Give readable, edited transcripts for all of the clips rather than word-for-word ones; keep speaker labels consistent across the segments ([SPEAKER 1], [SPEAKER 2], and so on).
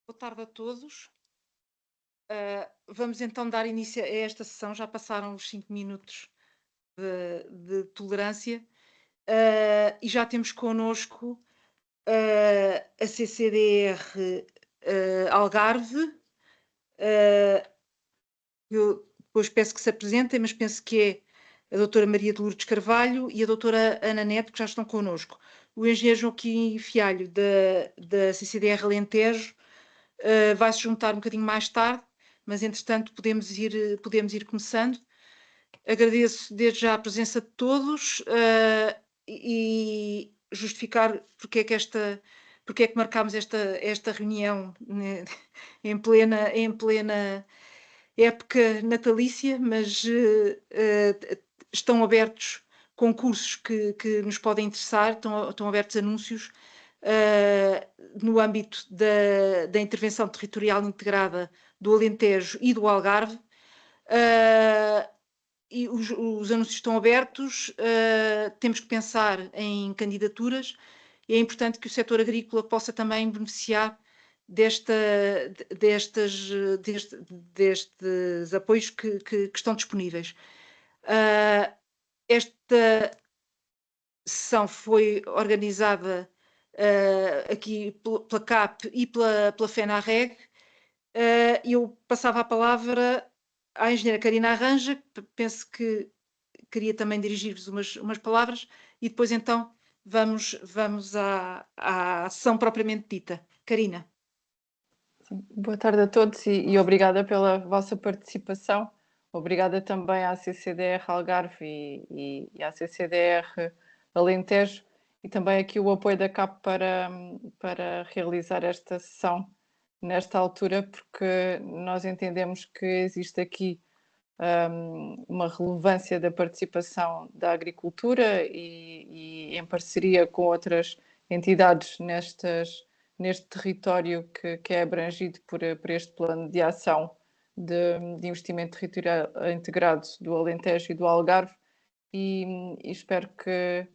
[SPEAKER 1] Boa tarde a todos. Vamos então dar início a esta sessão. Já passaram os 5 minutos de tolerância, e já temos connosco a CCDR Algarve. Eu depois peço que se apresentem, mas penso que é a doutora Maria de Lourdes Carvalho e a doutora Ana Neto, que já estão connosco. O engenheiro Joaquim Fialho, da CCDR Alentejo, vai se juntar um bocadinho mais tarde, mas entretanto podemos ir começando. Agradeço desde já a presença de todos, e justificar porque é que marcámos esta reunião, né, em plena época natalícia, mas estão abertos concursos que nos podem interessar, estão abertos anúncios no âmbito da intervenção territorial integrada do Alentejo e do Algarve. E os anúncios estão abertos, temos que pensar em candidaturas e é importante que o setor agrícola possa também beneficiar destes apoios que estão disponíveis. Esta sessão foi organizada aqui pela CAP e pela FENARREG. Eu passava a palavra à engenheira Karina Arranja, que penso que queria também dirigir-vos umas palavras, e depois então vamos à sessão propriamente dita. Karina.
[SPEAKER 2] Sim. Boa tarde a todos e obrigada pela vossa participação. Obrigada também à CCDR Algarve e à CCDR Alentejo e também aqui o apoio da CAP para realizar esta sessão nesta altura, porque nós entendemos que existe aqui uma relevância da participação da agricultura e em parceria com outras entidades neste território que é abrangido por este plano de ação de investimento territorial integrado do Alentejo e do Algarve e espero que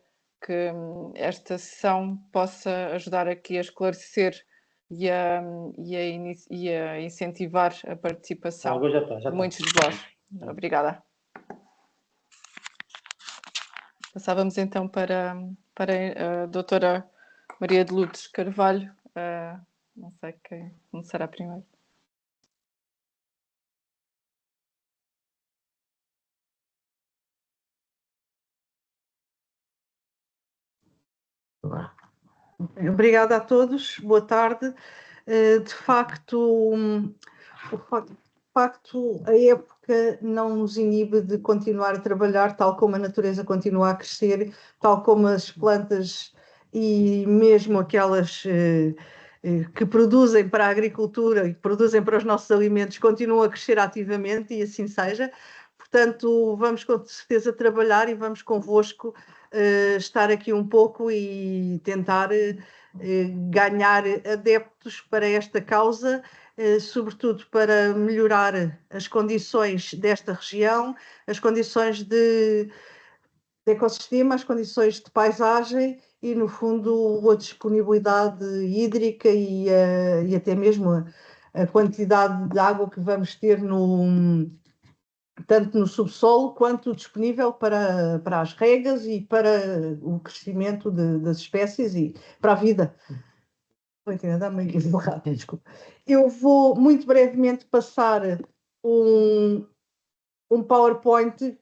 [SPEAKER 2] esta sessão possa ajudar aqui a esclarecer e a incentivar a participação de muitos de vós. Obrigada. Passávamos então para a doutora Maria de Lourdes Carvalho. Não sei quem começará primeiro.
[SPEAKER 3] Obrigada a todos, boa tarde. De facto, a época não nos inibe de continuar a trabalhar, tal como a natureza continua a crescer, tal como as plantas e mesmo aquelas que produzem para a agricultura e que produzem para os nossos alimentos continuam a crescer ativamente e assim seja. Portanto, vamos com certeza trabalhar e vamos convosco estar aqui um pouco e tentar ganhar adeptos para esta causa, sobretudo para melhorar as condições desta região, as condições de ecossistema, as condições de paisagem e, no fundo, a disponibilidade hídrica e até mesmo a quantidade de água que vamos ter tanto no subsolo quanto disponível para as regas e para o crescimento das espécies e para a vida. Desculpa. Eu vou muito brevemente passar um PowerPoint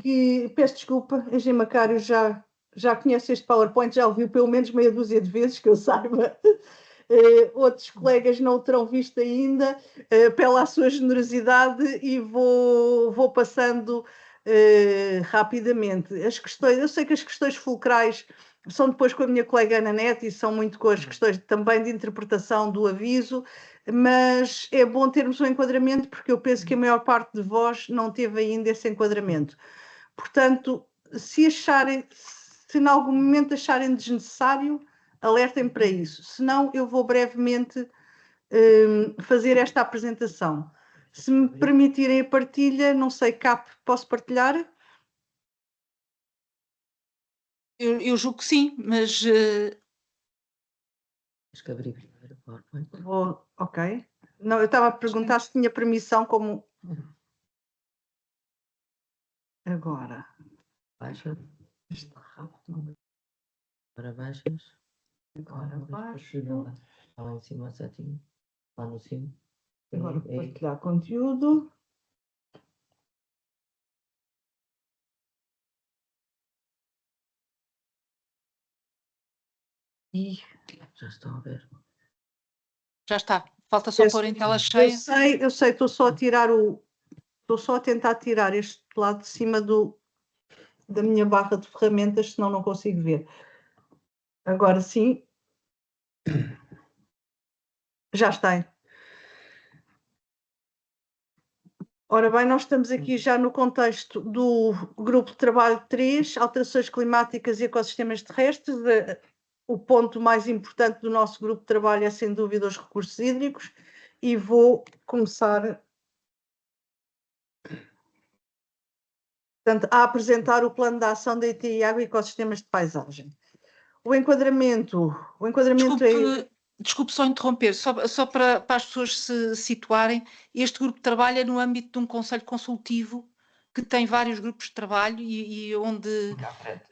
[SPEAKER 3] que, peço desculpa, Engenheiro Macário já conhece este PowerPoint, já ouviu pelo menos meia dúzia de vezes, que eu saiba. Outros colegas não o terão visto ainda, pela sua generosidade, e vou passando rapidamente. As questões, eu sei que as questões fulcrais são depois com a minha colega Ana Neto e são muito com as questões também de interpretação do aviso, mas é bom termos um enquadramento, porque eu penso que a maior parte de vós não teve ainda esse enquadramento. Portanto, se em algum momento acharem desnecessário, alertem para isso. Senão, eu vou brevemente fazer esta apresentação. Se me permitirem a partilha, não sei, Cap, posso partilhar?
[SPEAKER 1] Eu julgo que sim, mas...
[SPEAKER 3] Ok. Não, eu estava a perguntar se tinha permissão como... Agora.
[SPEAKER 4] Baixa. Está rápido. Agora baixas.
[SPEAKER 3] Agora baixo.
[SPEAKER 4] Está lá em cima, setinho. Lá no cimo.
[SPEAKER 3] Agora partilhar conteúdo. E
[SPEAKER 4] já estão a ver.
[SPEAKER 1] Já está. Falta só pôr em tela cheia.
[SPEAKER 3] Eu sei, estou só a tirar estou só a tentar tirar este lado de cima da minha barra de ferramentas, senão não consigo ver. Agora sim. Já está. Ora bem, nós estamos aqui já no contexto do Grupo de Trabalho 3, Alterações Climáticas e Ecossistemas Terrestres. O ponto mais importante do nosso grupo de trabalho é, sem dúvida, os recursos hídricos. E vou começar, portanto, a apresentar o plano de ação da ITI Água e Ecossistemas de Paisagem. O enquadramento
[SPEAKER 1] Desculpe só interromper, só para as pessoas se situarem, este grupo de trabalho é no âmbito de um conselho consultivo que tem vários grupos de trabalho e onde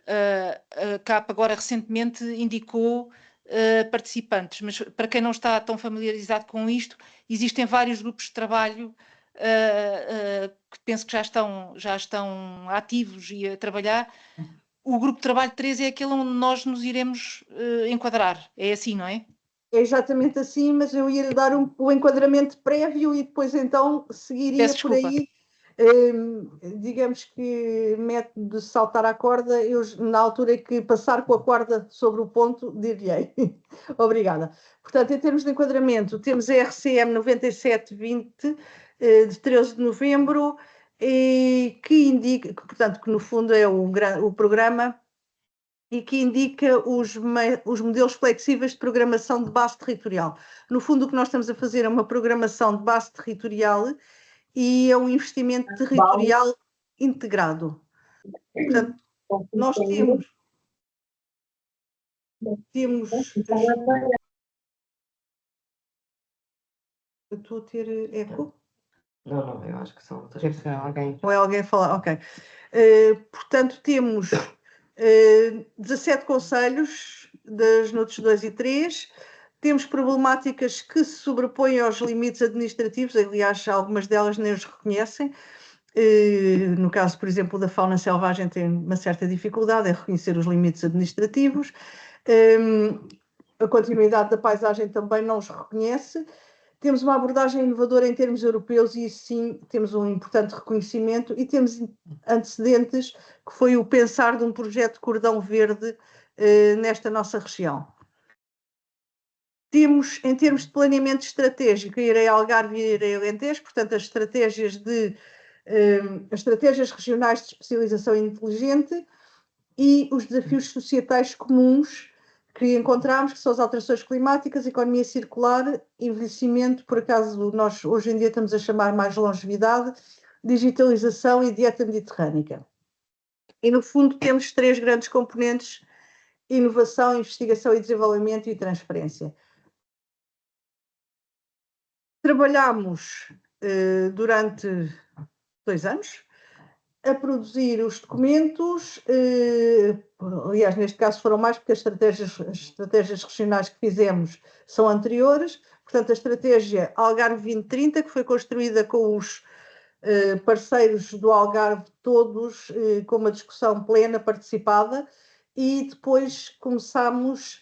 [SPEAKER 1] a CAP agora recentemente indicou participantes, mas para quem não está tão familiarizado com isto, existem vários grupos de trabalho que penso que já estão ativos e a trabalhar. O grupo de trabalho 3 é aquele onde nós nos iremos enquadrar, é assim, não é?
[SPEAKER 3] É exatamente assim, mas eu ia lhe dar o enquadramento prévio e depois então seguiria por aí. Digamos que método de saltar à corda, eu na altura que passar com a corda sobre o ponto, dir-lhe-ei. Obrigada. Portanto, em termos de enquadramento, temos a RCM 9720, de 13 de novembro, que indica, portanto, que no fundo é o programa e que indica os modelos flexíveis de programação de base territorial. No fundo, o que nós estamos a fazer é uma programação de base territorial e é um investimento territorial integrado. Portanto, nós temos eu estou a ter eco?
[SPEAKER 4] Não, eu acho que são outras pessoas. Alguém.
[SPEAKER 3] Ou é alguém a falar? Ok. Portanto, temos 17 conselhos das NUTS 2 e 3, temos problemáticas que se sobrepõem aos limites administrativos, aliás, algumas delas nem os reconhecem. No caso, por exemplo, da fauna selvagem tem uma certa dificuldade em reconhecer os limites administrativos. A continuidade da paisagem também não os reconhece. Temos uma abordagem inovadora em termos europeus e isso sim, temos um importante reconhecimento e temos antecedentes, que foi o pensar de um projeto de cordão verde nesta nossa região. Temos, em termos de planeamento estratégico, irei Algarve e irei Alentejo, portanto, as estratégias regionais de especialização inteligente e os desafios societais comuns que encontramos, que são as alterações climáticas, economia circular, envelhecimento, por acaso nós hoje em dia estamos a chamar mais longevidade, digitalização e dieta mediterrânica. E no fundo temos 3 grandes componentes: inovação, investigação e desenvolvimento e transferência. Trabalhámos durante 2 anos a produzir os documentos, aliás, neste caso foram mais, porque as estratégias regionais que fizemos são anteriores. Portanto, a estratégia Algarve 2030, que foi construída com os parceiros do Algarve todos, com uma discussão plena, participada, e depois começámos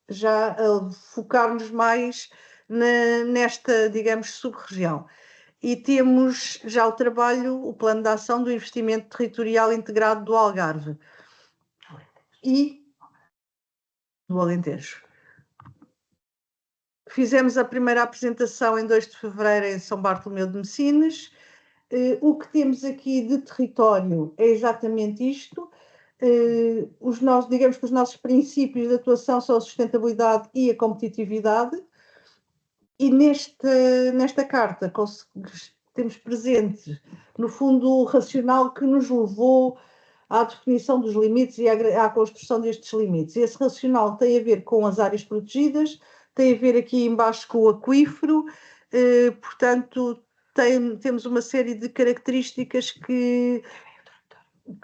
[SPEAKER 3] já a focar-nos mais nesta, digamos, sub-região. E temos já o trabalho, o plano de ação do investimento territorial integrado do Algarve e do Alentejo. Fizemos a primeira apresentação em 2 de fevereiro em São Bartolomeu de Messines. O que temos aqui de território é exatamente isto. Digamos que os nossos princípios de atuação são a sustentabilidade e a competitividade. E nesta carta temos presente, no fundo, o racional que nos levou à definição dos limites e à construção destes limites. Esse racional tem a ver com as áreas protegidas, tem a ver aqui embaixo com o aquífero, portanto, temos uma série de características que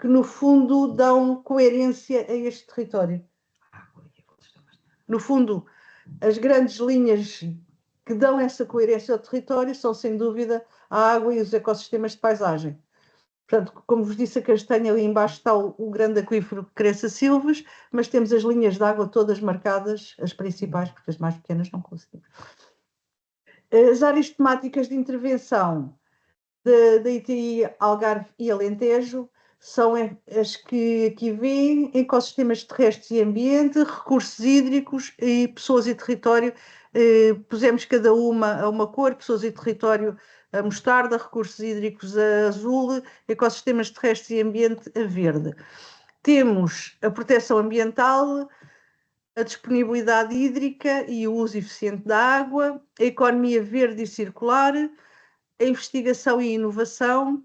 [SPEAKER 3] no fundo dão coerência a este território. No fundo, as grandes linhas que dão essa coerência ao território são, sem dúvida, a água e os ecossistemas de paisagem. Portanto, como vos disse, a castanha ali embaixo está o grande aquífero Crença Silves, mas temos as linhas de água todas marcadas, as principais, porque as mais pequenas não conseguimos. As áreas temáticas de intervenção da ITI Algarve e Alentejo são as que aqui vêem: ecossistemas terrestres e ambiente, recursos hídricos e pessoas e território. Pusemos cada uma a uma cor: pessoas e território a mostarda, recursos hídricos a azul, ecossistemas terrestres e ambiente a verde. Temos a proteção ambiental, a disponibilidade hídrica e o uso eficiente da água, a economia verde e circular, a investigação e inovação,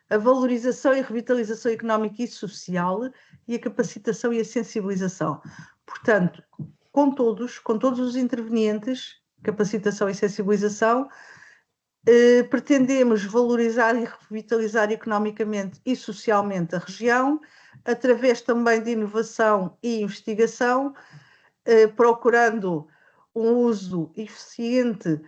[SPEAKER 3] a valorização e revitalização económica e social e a capacitação e a sensibilização. Portanto, com todos os intervenientes, capacitação e sensibilização, pretendemos valorizar e revitalizar economicamente e socialmente a região, através também de inovação e investigação, procurando um uso eficiente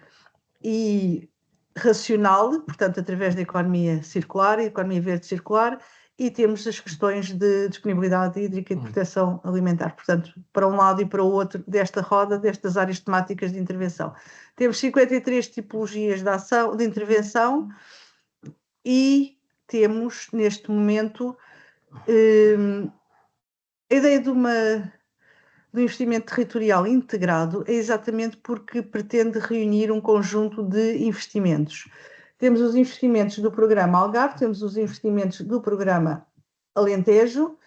[SPEAKER 3] e racional, portanto, através da economia circular, economia verde circular, e temos as questões de disponibilidade hídrica e de proteção alimentar. Portanto, para um lado e para o outro desta roda, destas áreas temáticas de intervenção. Temos 53 tipologias de ação, de intervenção, e temos, neste momento, a ideia do investimento territorial integrado é exatamente porque pretende reunir um conjunto de investimentos. Temos os investimentos do programa Algarve, temos os investimentos do programa Alentejo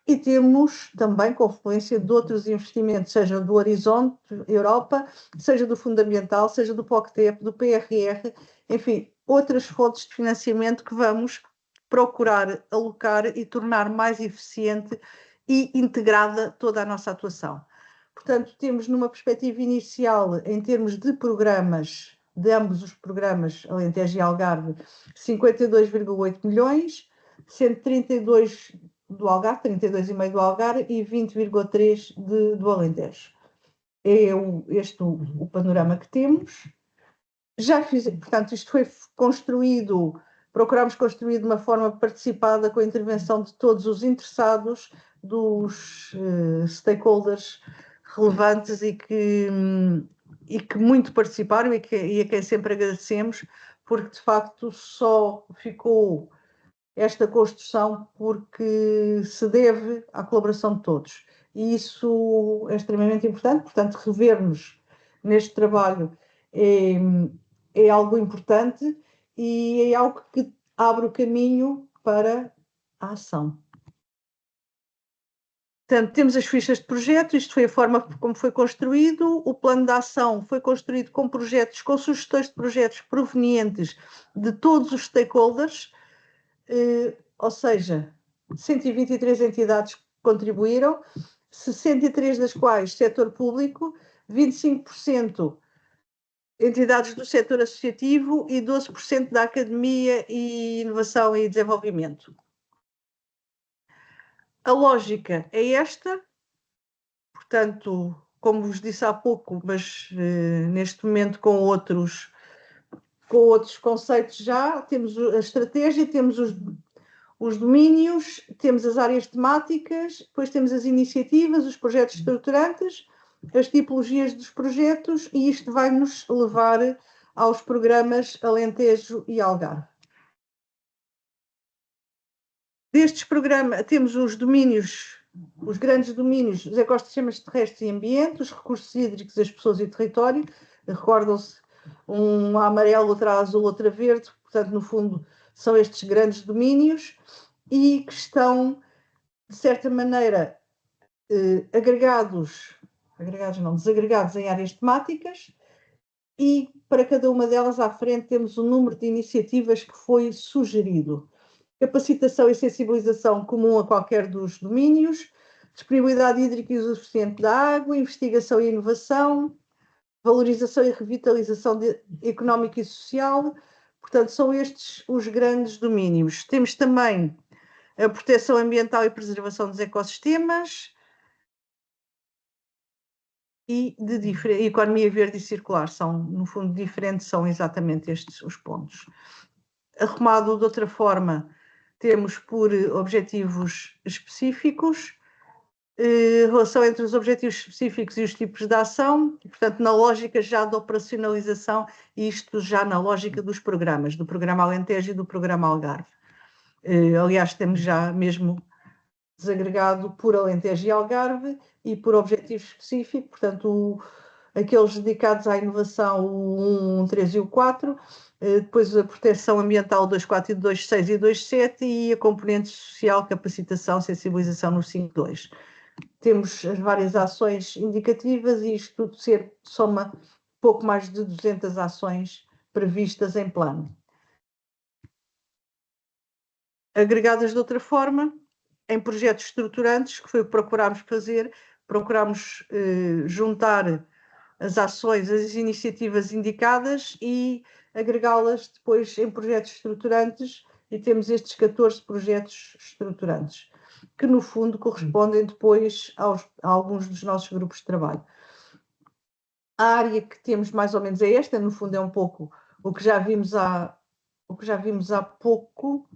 [SPEAKER 3] e temos também confluência de outros investimentos, seja do Horizonte Europa, seja do Fundamental, seja do POCTEP, do PRR, enfim, outras fontes de financiamento que vamos procurar alocar e tornar mais eficiente e integrada toda a nossa atuação. Portanto, temos numa perspectiva inicial, em termos de programas, de ambos os programas, Alentejo e Algarve, 52,8 milhões, sendo 32 do Algarve, 32,5 do Algarve e 20,3 do Alentejo. É o panorama que temos. Portanto, isto foi construído, procuramos construir de uma forma participada, com a intervenção de todos os interessados, dos stakeholders relevantes e que muito participaram e a quem sempre agradecemos, porque de facto só ficou esta construção porque se deve à colaboração de todos. E isso é extremamente importante, portanto, rever-nos neste trabalho é algo importante e é algo que abre o caminho para a ação. Portanto, temos as fichas de projeto, isto foi a forma como foi construído, o plano de ação foi construído com projetos, com sugestões de projetos provenientes de todos os stakeholders, ou seja, 123 entidades contribuíram, 63 das quais setor público, 25% entidades do setor associativo e 12% da academia e inovação e desenvolvimento. A lógica é esta, portanto, como vos disse há pouco, mas neste momento com outros conceitos já, temos a estratégia, temos os domínios, temos as áreas temáticas, depois temos as iniciativas, os projetos estruturantes, as tipologias dos projetos, e isto vai nos levar aos programas Alentejo e Algarve. Destes programas temos os domínios, os grandes domínios, os ecossistemas terrestres e ambiente, os recursos hídricos, as pessoas e território. Recordam-se, um amarelo, outro azul, outra verde, portanto, no fundo, são estes grandes domínios e que estão, de certa maneira, desagregados em áreas temáticas, e para cada uma delas à frente temos o número de iniciativas que foi sugerido. Capacitação e sensibilização comum a qualquer dos domínios, disponibilidade hídrica e uso suficiente da água, investigação e inovação, valorização e revitalização económica e social. Portanto, são estes os grandes domínios. Temos também a proteção ambiental e preservação dos ecossistemas e economia verde e circular. São, no fundo, diferentes, são exatamente estes os pontos. Arrumado de outra forma, temos por objetivos específicos, relação entre os objetivos específicos e os tipos de ação, e, portanto, na lógica já de operacionalização, e isto já na lógica dos programas, do Programa Alentejo e do Programa Algarve. Aliás, temos já mesmo desagregado por Alentejo e Algarve e por objetivo específico, portanto, aqueles dedicados à inovação, o 1, 3 e o 4, depois a proteção ambiental 2.4 e 2.6 e 2.7 e a componente social, capacitação, sensibilização no 5.2. Temos as várias ações indicativas e isto tudo soma pouco mais de 200 ações previstas em plano. Agregadas de outra forma, em projetos estruturantes, que foi o que procurámos fazer, procurámos juntar as ações, as iniciativas indicadas e agregá-las depois em projetos estruturantes, e temos estes 14 projetos estruturantes, que no fundo correspondem depois a alguns dos nossos grupos de trabalho. A área que temos mais ou menos é esta, no fundo é um pouco o que já vimos há pouco.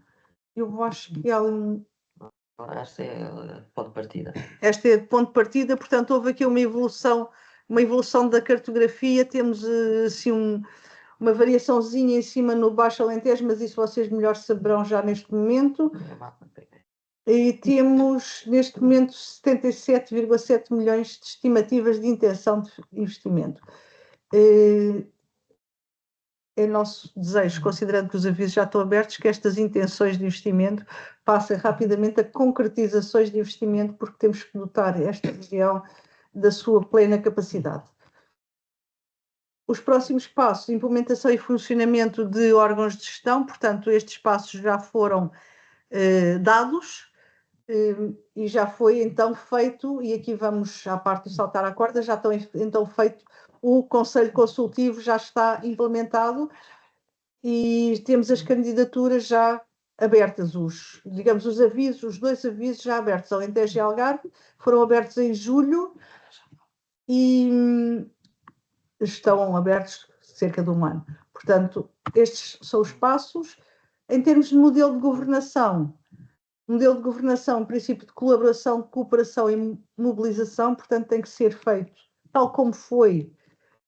[SPEAKER 3] Eu acho que há
[SPEAKER 4] Esta é ponto de partida.
[SPEAKER 3] Esta é de ponto de partida, portanto houve aqui uma evolução da cartografia, temos assim uma variaçãozinha em cima no Baixo Alentejo, mas isso vocês melhor saberão já neste momento. E temos neste momento 77,7 milhões de estimativas de intenção de investimento. É nosso desejo, considerando que os avisos já estão abertos, que estas intenções de investimento passem rapidamente a concretizações de investimento, porque temos que dotar esta região da sua plena capacidade. Os próximos passos, implementação e funcionamento de órgãos de gestão, portanto, estes passos já foram dados e já foi então feito, e aqui vamos à parte do saltar à corda, já estão então feito o Conselho Consultivo, já está implementado e temos as candidaturas já abertas, os avisos, os 2 avisos já abertos, Alentejo e Algarve, foram abertos em julho e estão abertos cerca de um ano. Portanto, estes são os passos. Em termos de modelo de governação, princípio de colaboração, de cooperação e mobilização, portanto, tem que ser feito tal como foi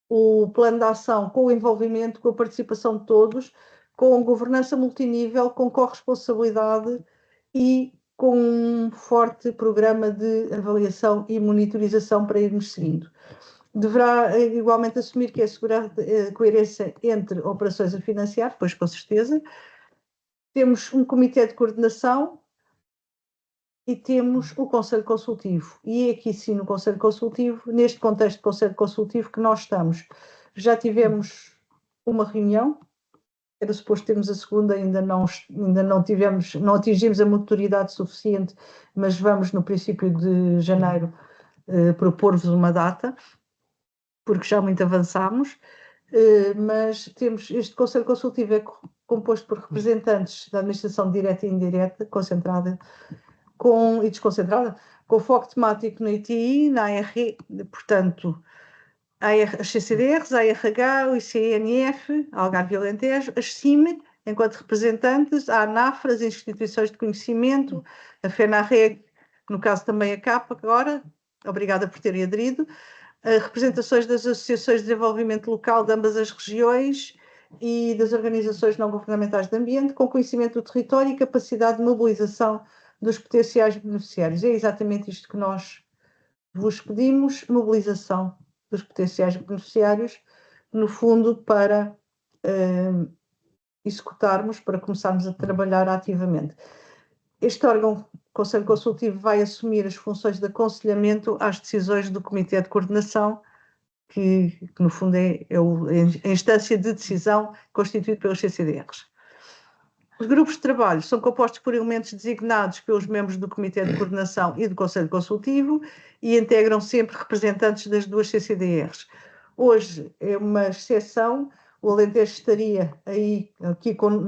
[SPEAKER 3] o plano de ação, com o envolvimento, com a participação de todos, com governança multinível, com corresponsabilidade e com um forte programa de avaliação e monitorização para irmos seguindo. Deverá igualmente assumir que é assegurar a coerência entre operações a financiar, pois com certeza. Temos um comitê de coordenação e temos o Conselho Consultivo. E é aqui sim no Conselho Consultivo, neste contexto de Conselho Consultivo que nós estamos. Já tivemos uma reunião, era suposto termos a segunda, ainda não atingimos a maturidade suficiente, mas vamos no princípio de janeiro propor-vos uma data, porque já muito avançamos, mas temos este Conselho Consultivo é composto por representantes da administração direta e indireta, concentrada e desconcentrada, com foco temático na ITI, na AR, portanto, as CCDRs, a ARH, o ICNF, Algarve e Alentejo, as CIME, enquanto representantes, a ANAFRA, as instituições de conhecimento, a FENARREG, no caso também a CAP agora, obrigada por terem aderido, representações das associações de desenvolvimento local de ambas as regiões e das organizações não governamentais de ambiente, com conhecimento do território e capacidade de mobilização dos potenciais beneficiários. É exatamente isto que nós vos pedimos, mobilização dos potenciais beneficiários, no fundo, para executarmos, para começarmos a trabalhar ativamente. Este órgão, Conselho Consultivo, vai assumir as funções de aconselhamento às decisões do Comitê de Coordenação, que no fundo é a instância de decisão constituída pelos CCDRs. Os grupos de trabalho são compostos por elementos designados pelos membros do Comitê de Coordenação e do Conselho Consultivo e integram sempre representantes das duas CCDRs. Hoje é uma exceção, o Alentejo estaria aí,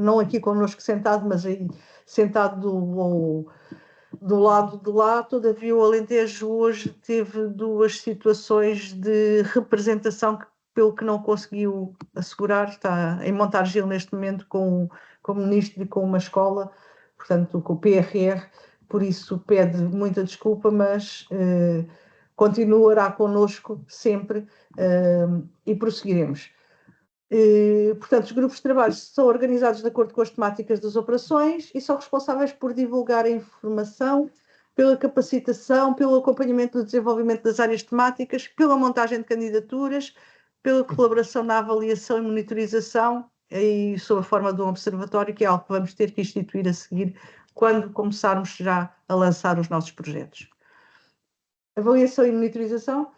[SPEAKER 3] não aqui connosco sentado, mas aí sentado do lado de lá. Todavia o Alentejo hoje teve duas situações de representação pelo que não conseguiu assegurar, está em Montargil neste momento com ministro e com uma escola, portanto com o PRR, por isso pede muita desculpa, mas continuará connosco sempre e prosseguiremos. Portanto, os grupos de trabalho são organizados de acordo com as temáticas das operações e são responsáveis por divulgar a informação, pela capacitação, pelo acompanhamento do desenvolvimento das áreas temáticas, pela montagem de candidaturas, pela colaboração na avaliação e monitorização e sob a forma de um observatório, que é algo que vamos ter que instituir a seguir quando começarmos já a lançar os nossos projetos. Avaliação e monitorização,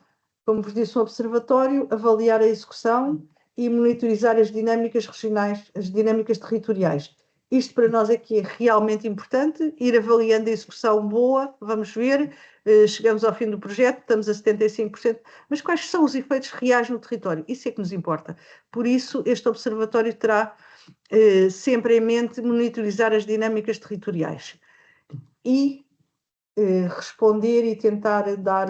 [SPEAKER 3] como vos disse, um observatório, avaliar a execução e monitorizar as dinâmicas regionais, as dinâmicas territoriais. Isto para nós é que é realmente importante, ir avaliando a execução boa, vamos ver, chegamos ao fim do projeto, estamos a 75%, mas quais são os efeitos reais no território? Isso é que nos importa. Por isso, este observatório terá sempre em mente monitorizar as dinâmicas territoriais e responder e tentar dar,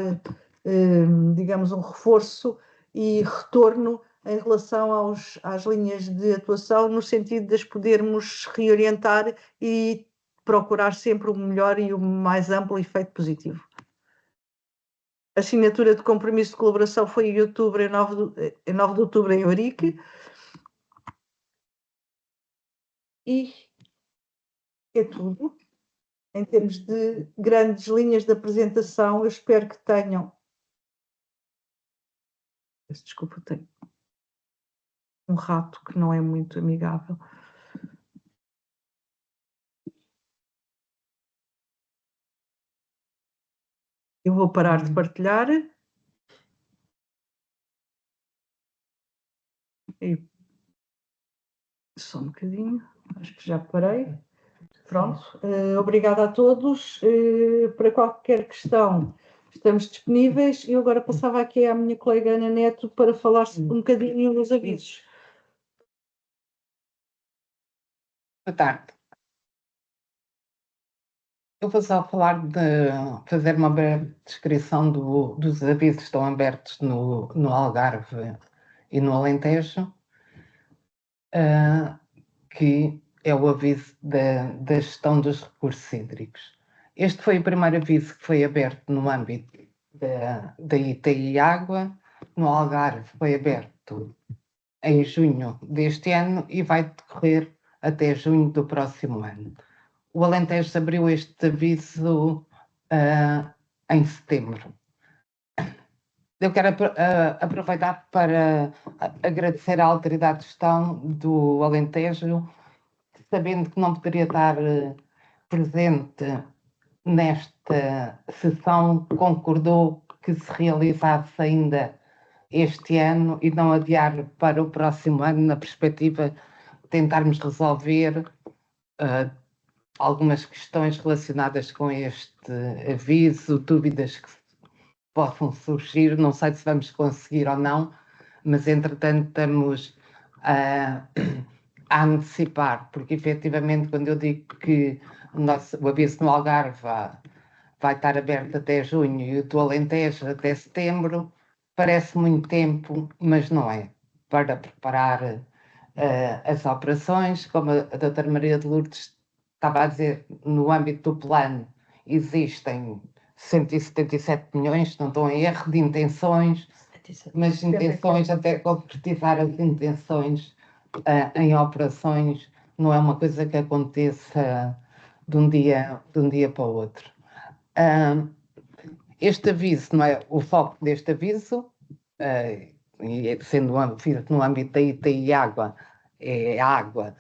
[SPEAKER 3] digamos, um reforço e retorno em relação às linhas de atuação, no sentido de as podermos reorientar e procurar sempre o melhor e o mais amplo efeito positivo. A assinatura de compromisso de colaboração foi em 9 de outubro em Ourique. E é tudo. Em termos de grandes linhas de apresentação, eu espero que tenham... Desculpa, tenho um rato que não é muito amigável. Eu vou parar de partilhar. E só um bocadinho, acho que já parei. Pronto, obrigada a todos. Para qualquer questão, estamos disponíveis. Eu agora passava aqui à minha colega Ana Neto para falar um bocadinho dos avisos.
[SPEAKER 5] Boa tarde. Eu vou só fazer uma breve descrição dos avisos que estão abertos no Algarve e no Alentejo, que é o aviso da gestão dos recursos hídricos. Este foi o primeiro aviso que foi aberto no âmbito da ITI Água. No Algarve foi aberto em junho deste ano e vai decorrer até junho do próximo ano. O Alentejo abriu este aviso em setembro. Eu quero aproveitar para agradecer à Autoridade de Gestão do Alentejo, sabendo que não poderia estar presente nesta sessão, concordou que se realizasse ainda este ano e não adiar para o próximo ano, na perspectiva de tentarmos resolver algumas questões relacionadas com este aviso, dúvidas que possam surgir, não sei se vamos conseguir ou não, mas entretanto estamos a antecipar, porque efetivamente quando eu digo que o aviso no Algarve vai estar aberto até junho e o do Alentejo até setembro, parece muito tempo, mas não é, para preparar as operações, como a doutora Maria de Lourdes estava a dizer, no âmbito do plano existem 177 milhões, não estou em erro, de intenções, mas intenções, até concretizar as intenções em operações, não é uma coisa que aconteça de um dia para o outro. Este aviso, não é o foco deste aviso, e sendo um aviso no âmbito da ITI Água, é a água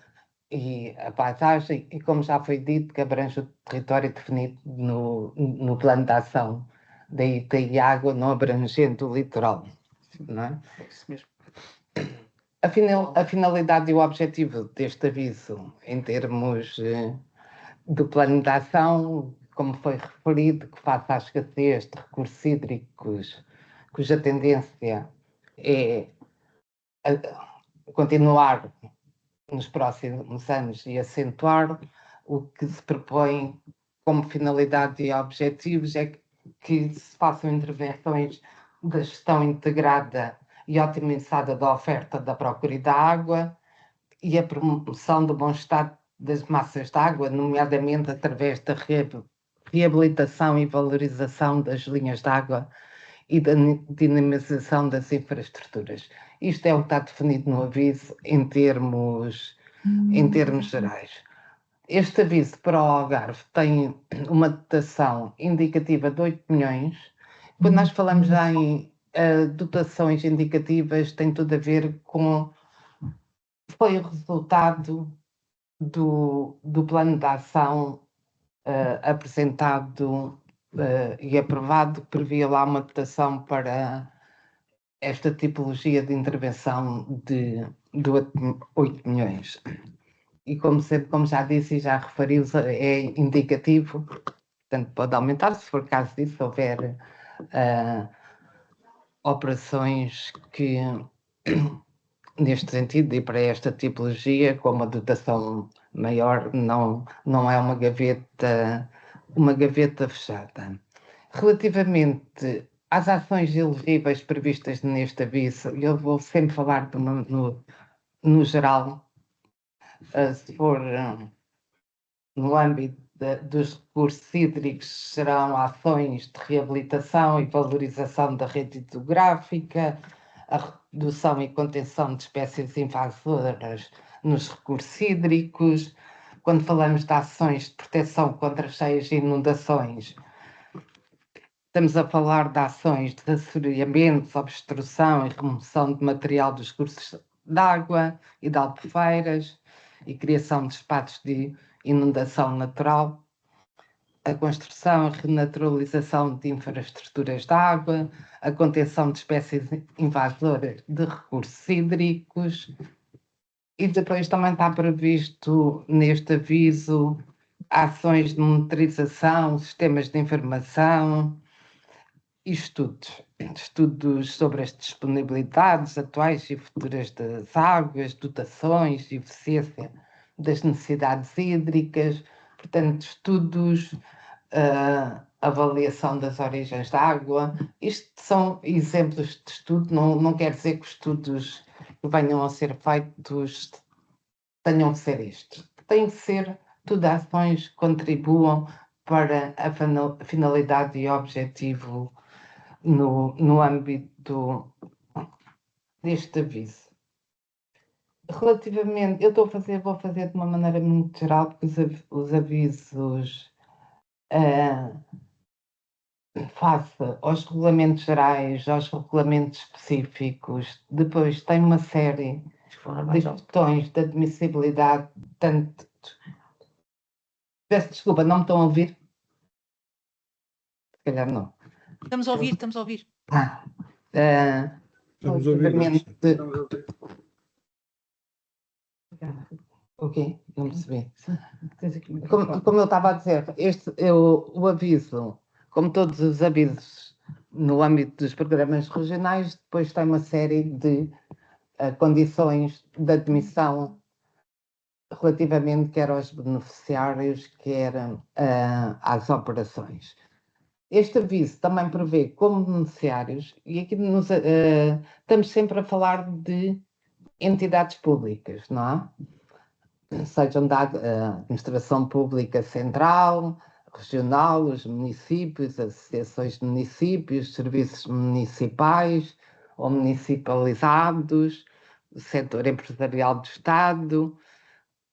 [SPEAKER 5] e a paisagem, e como já foi dito, que abrange o território definido no plano de ação da ITI Água, não abrangendo o litoral, não é?
[SPEAKER 1] É isso mesmo.
[SPEAKER 5] A finalidade e o objetivo deste aviso, em termos do plano de ação, como foi referido, que face à escassez de recursos hídricos, cuja tendência é continuar nos próximos anos e acentuar, o que se propõe como finalidade e objetivos é que se façam intervenções da gestão integrada e otimizada da oferta da procura e da água e a promoção do bom estado das massas de água, nomeadamente através da reabilitação e valorização das linhas de água e da dinamização das infraestruturas. Isto é o que está definido no aviso em termos gerais. Este aviso para o Algarve tem uma dotação indicativa de 8 milhões. Quando nós falamos já em dotações indicativas, tem tudo a ver com... Foi o resultado do plano de ação apresentado e aprovado, que previa lá uma dotação para esta tipologia de intervenção de 8 milhões. E como já disse e já referi, é indicativo, portanto pode aumentar se for caso disso, houver operações que neste sentido e para esta tipologia, com uma dotação maior, não é uma gaveta fechada. Relativamente às ações elegíveis previstas neste aviso, eu vou sempre falar no geral, se for no âmbito dos recursos hídricos, serão ações de reabilitação e valorização da rede hidrográfica, a redução e contenção de espécies invasoras nos recursos hídricos. Quando falamos de ações de proteção contra cheias e inundações, estamos a falar de ações de assoreamento, obstrução e remoção de material dos cursos de água e de albufeiras e criação de espaços de inundação natural, a construção e renaturalização de infraestruturas de água, a contenção de espécies invasoras de recursos hídricos, e depois também está previsto neste aviso ações de monitorização, sistemas de informação e estudos sobre as disponibilidades atuais e futuras das águas, dotações e eficiência das necessidades hídricas, portanto, estudos, avaliação das origens da água. Isto são exemplos de estudo, não quer dizer que os estudos que venham a ser feitos tenham que ser estes. Têm que ser tudo ações que contribuam para a finalidade e objetivo no âmbito deste aviso. Relativamente, eu vou fazer de uma maneira muito geral, porque os avisos face aos regulamentos gerais, aos regulamentos específicos, depois tem uma série de questões de admissibilidade, tanto... Peço desculpa, não me estão a ouvir? Se calhar não.
[SPEAKER 1] Estamos a ouvir, estamos a ouvir.
[SPEAKER 6] Estamos a ouvir.
[SPEAKER 5] O quê? Não percebi. Como eu estava a dizer, o aviso, como todos os avisos no âmbito dos programas regionais, depois tem uma série de condições de admissão relativamente quer aos beneficiários, quer às operações. Este aviso também prevê como beneficiários, e aqui estamos sempre a falar de entidades públicas, não é? Sejam da administração pública central, regional, os municípios, associações de municípios, serviços municipais ou municipalizados, o setor empresarial do Estado,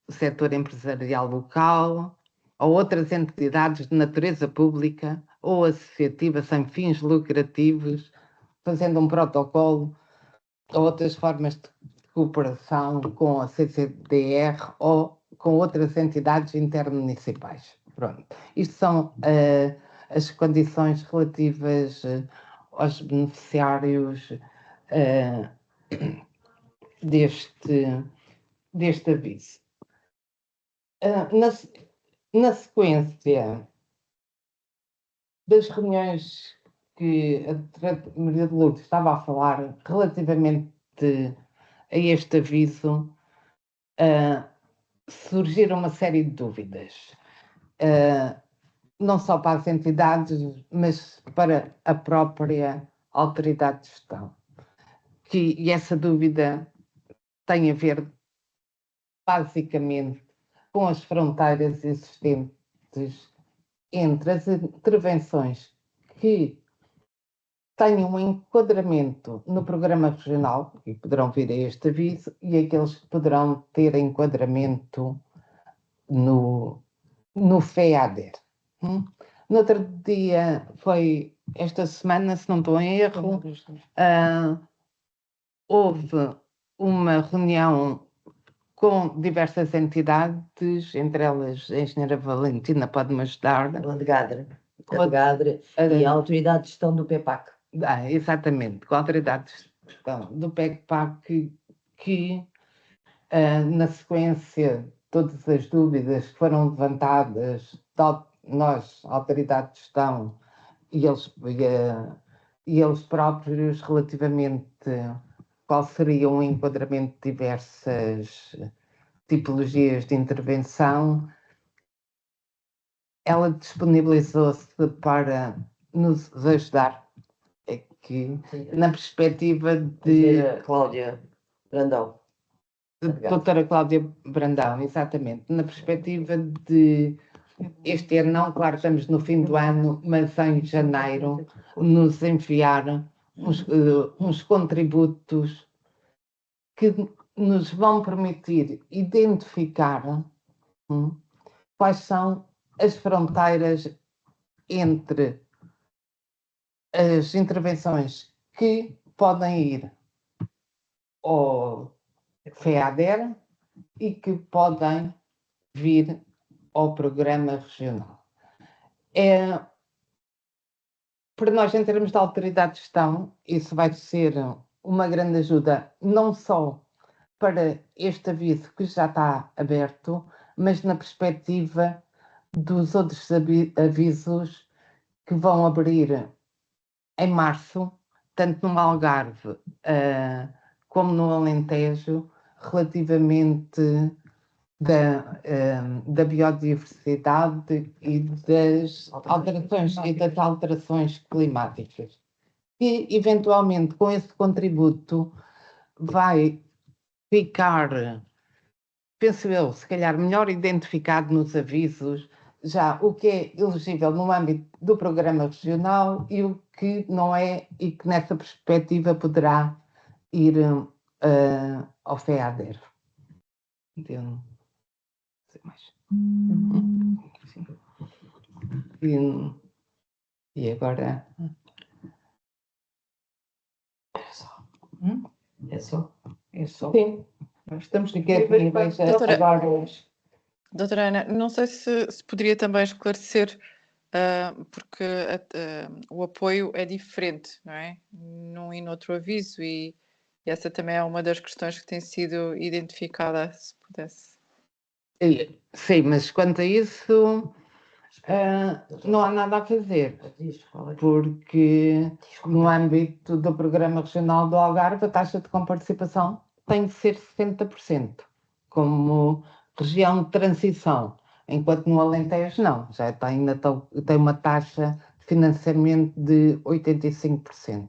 [SPEAKER 5] o setor empresarial local, ou outras entidades de natureza pública ou associativa sem fins lucrativos, fazendo um protocolo ou outras formas de cooperação com a CCDR ou com outras entidades intermunicipais. Pronto. Isto são as condições relativas aos beneficiários deste aviso. Na sequência das reuniões que a doutora Maria de Lourdes estava a falar relativamente a este aviso, surgiram uma série de dúvidas, não só para as entidades, mas para a própria autoridade de gestão. E essa dúvida tem a ver, basicamente, com as fronteiras existentes entre as intervenções que têm um enquadramento no programa regional, e poderão vir a este aviso, e aqueles que poderão ter enquadramento no FEADER. No outro dia, foi esta semana, se não estou em erro, houve uma reunião com diversas entidades, entre elas a engenheira Valentina pode-me ajudar.
[SPEAKER 4] A Gadre e a autoridade de gestão do PEPAC.
[SPEAKER 5] Exatamente, com a autoridade de gestão do PEPAC, que na sequência de todas as dúvidas que foram levantadas, nós, a autoridade de gestão, e eles próprios, relativamente qual seria o enquadramento de diversas tipologias de intervenção, ela disponibilizou-se para nos ajudar aqui, na perspectiva de...
[SPEAKER 4] Cláudia Brandão.
[SPEAKER 5] Doutora Cláudia Brandão, exatamente, na perspectiva de este ano, não, claro, estamos no fim do ano, mas em janeiro, nos enviar uns contributos que nos vão permitir identificar quais são as fronteiras entre as intervenções que podem ir ao FEADER e que podem vir ao programa regional. Para nós, em termos de autoridade de gestão, isso vai ser uma grande ajuda, não só para este aviso que já está aberto, mas na perspectiva dos outros avisos que vão abrir em março, tanto no Algarve como no Alentejo, relativamente da biodiversidade e das alterações climáticas. E, eventualmente, com esse contributo, vai ficar, penso eu, se calhar melhor identificado nos avisos, já o que é elegível no âmbito do programa regional e o que não é, e que nessa perspectiva poderá ir ao FEADER. Entendo. Mais. E agora?
[SPEAKER 4] É só?
[SPEAKER 5] É só.
[SPEAKER 3] Sim.
[SPEAKER 5] Nós estamos disponíveis
[SPEAKER 2] Doutora,
[SPEAKER 5] agora.
[SPEAKER 2] Doutora Ana, não sei se poderia também esclarecer, porque o apoio é diferente, não é? Num e noutro aviso, e essa também é uma das questões que tem sido identificada, se pudesse.
[SPEAKER 5] Sim, mas quanto a isso, não há nada a fazer, porque no âmbito do Programa Regional do Algarve, a taxa de comparticipação tem de ser 60%, como região de transição, enquanto no Alentejo não, já ainda tem uma taxa de financiamento de 85%.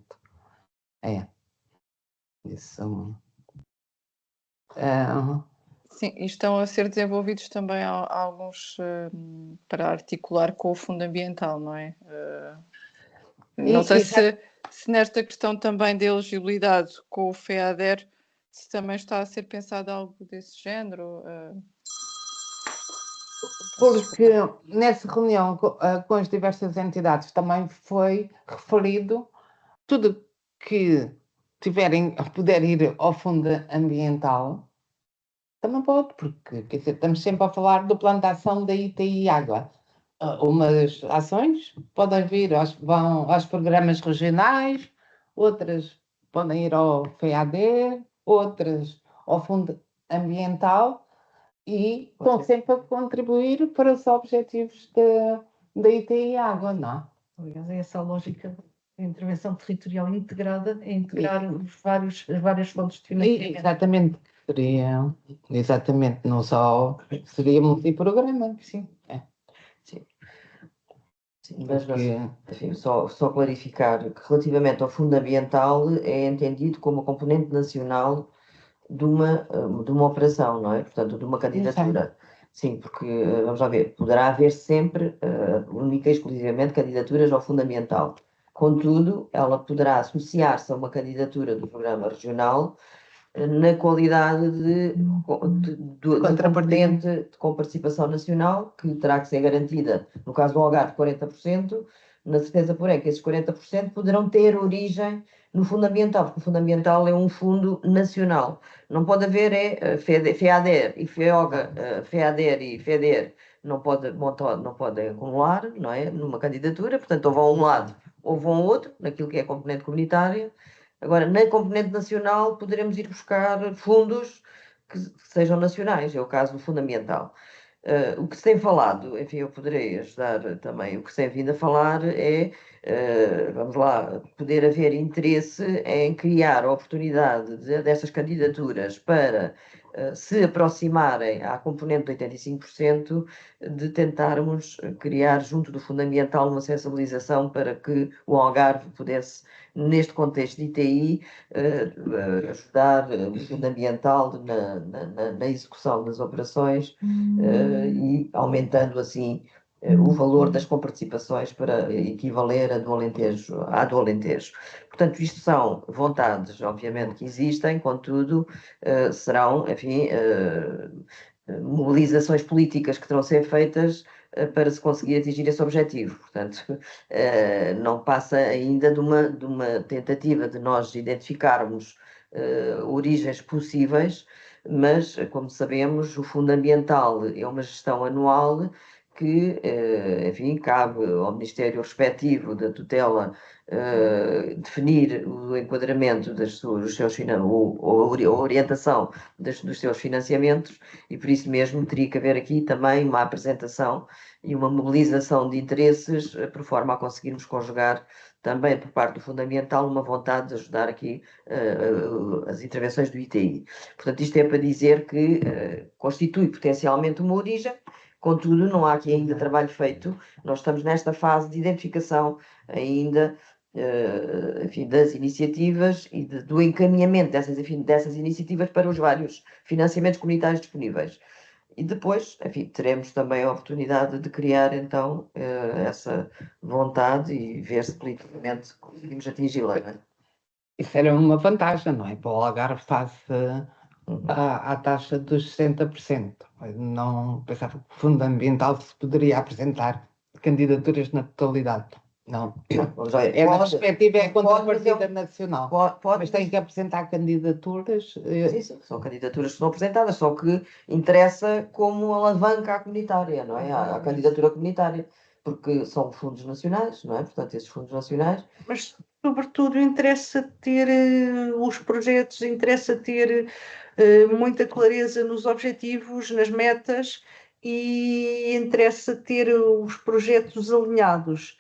[SPEAKER 5] Isso.
[SPEAKER 2] Sim, e estão a ser desenvolvidos também alguns para articular com o Fundo Ambiental, não é? Não sei se nesta questão também de elegibilidade com o FEADER, se também está a ser pensado algo desse género.
[SPEAKER 5] Porque nessa reunião com as diversas entidades também foi referido tudo que puder ir ao Fundo Ambiental, também pode, porque quer dizer, estamos sempre a falar do plano de ação da ITI Água. Umas ações podem vir, vão aos programas regionais, outras podem ir ao FEADER, outras ao fundo ambiental e estão sempre a contribuir para os objetivos da ITI Água, não é?
[SPEAKER 3] Aliás, é essa a lógica da intervenção territorial integrada, é integrar as várias fontes de financiamento.
[SPEAKER 5] Exatamente. Exatamente, não só seria multiprograma.
[SPEAKER 3] Sim.
[SPEAKER 4] Sim, mas
[SPEAKER 5] Porque-
[SPEAKER 4] enfim, só clarificar que relativamente ao fundo ambiental é entendido como a componente nacional de uma operação, não é? Portanto, de uma candidatura. Sim, porque, vamos lá ver, poderá haver sempre, única e exclusivamente, candidaturas ao fundo ambiental. Contudo, ela poderá associar-se a uma candidatura do programa regional na qualidade da componente com participação nacional, que terá que ser garantida, no caso do Algarve, 40%, na certeza, porém, que esses 40% poderão ter origem no fundo ambiental, porque o fundo ambiental é um fundo nacional. Não pode haver FEADER e FEOGA, FEADER e FEDER não podem acumular, não é? Numa candidatura, portanto, ou vão a um lado ou vão ao outro, naquilo que é a componente comunitária. Agora, na componente nacional, poderemos ir buscar fundos que sejam nacionais, é o caso do Fundo Ambiental. O que se tem falado, enfim, eu poderei ajudar também, o que se tem vindo a falar é, vamos lá, poder haver interesse em criar a oportunidade dessas candidaturas para se aproximarem à componente de 85%, de tentarmos criar junto do Fundo Ambiental uma sensibilização para que o Algarve pudesse, neste contexto de ITI, ajudar o Fundo Ambiental na execução das operações e aumentando assim o valor das comparticipações para equivaler à do Alentejo. Portanto, isto são vontades, obviamente, que existem, contudo, serão, enfim, mobilizações políticas que terão de ser feitas para se conseguir atingir esse objetivo. Portanto, não passa ainda de uma tentativa de nós identificarmos origens possíveis, mas, como sabemos, o Fundo Ambiental é uma gestão anual que, enfim, cabe ao Ministério respectivo da tutela definir o enquadramento a orientação dos seus financiamentos e por isso mesmo teria que haver aqui também uma apresentação e uma mobilização de interesses por forma a conseguirmos conjugar também por parte do Fundo Ambiental uma vontade de ajudar aqui as intervenções do ITI. Portanto, isto é para dizer que constitui potencialmente uma origem, contudo, não há aqui ainda trabalho feito. Nós estamos nesta fase de identificação ainda, enfim, das iniciativas e do encaminhamento dessas iniciativas para os vários financiamentos comunitários disponíveis. E depois, enfim, teremos também a oportunidade de criar, então, essa vontade e ver se politicamente conseguimos atingi-la, não é?
[SPEAKER 5] Isso era uma vantagem, não é? Para o Algarve face à taxa dos 60%. Não pensava que o Fundo Ambiental se poderia apresentar candidaturas na totalidade. Não. Na perspectiva é contrapartida nacional. Mas tem que apresentar candidaturas.
[SPEAKER 4] Sim, são candidaturas que são apresentadas, só que interessa como alavanca à comunitária, não é? À candidatura comunitária, porque são fundos nacionais, não é? Portanto, esses fundos nacionais.
[SPEAKER 3] Mas, sobretudo, interessa ter os projetos, interessa ter muita clareza nos objetivos, nas metas e interessa ter os projetos alinhados.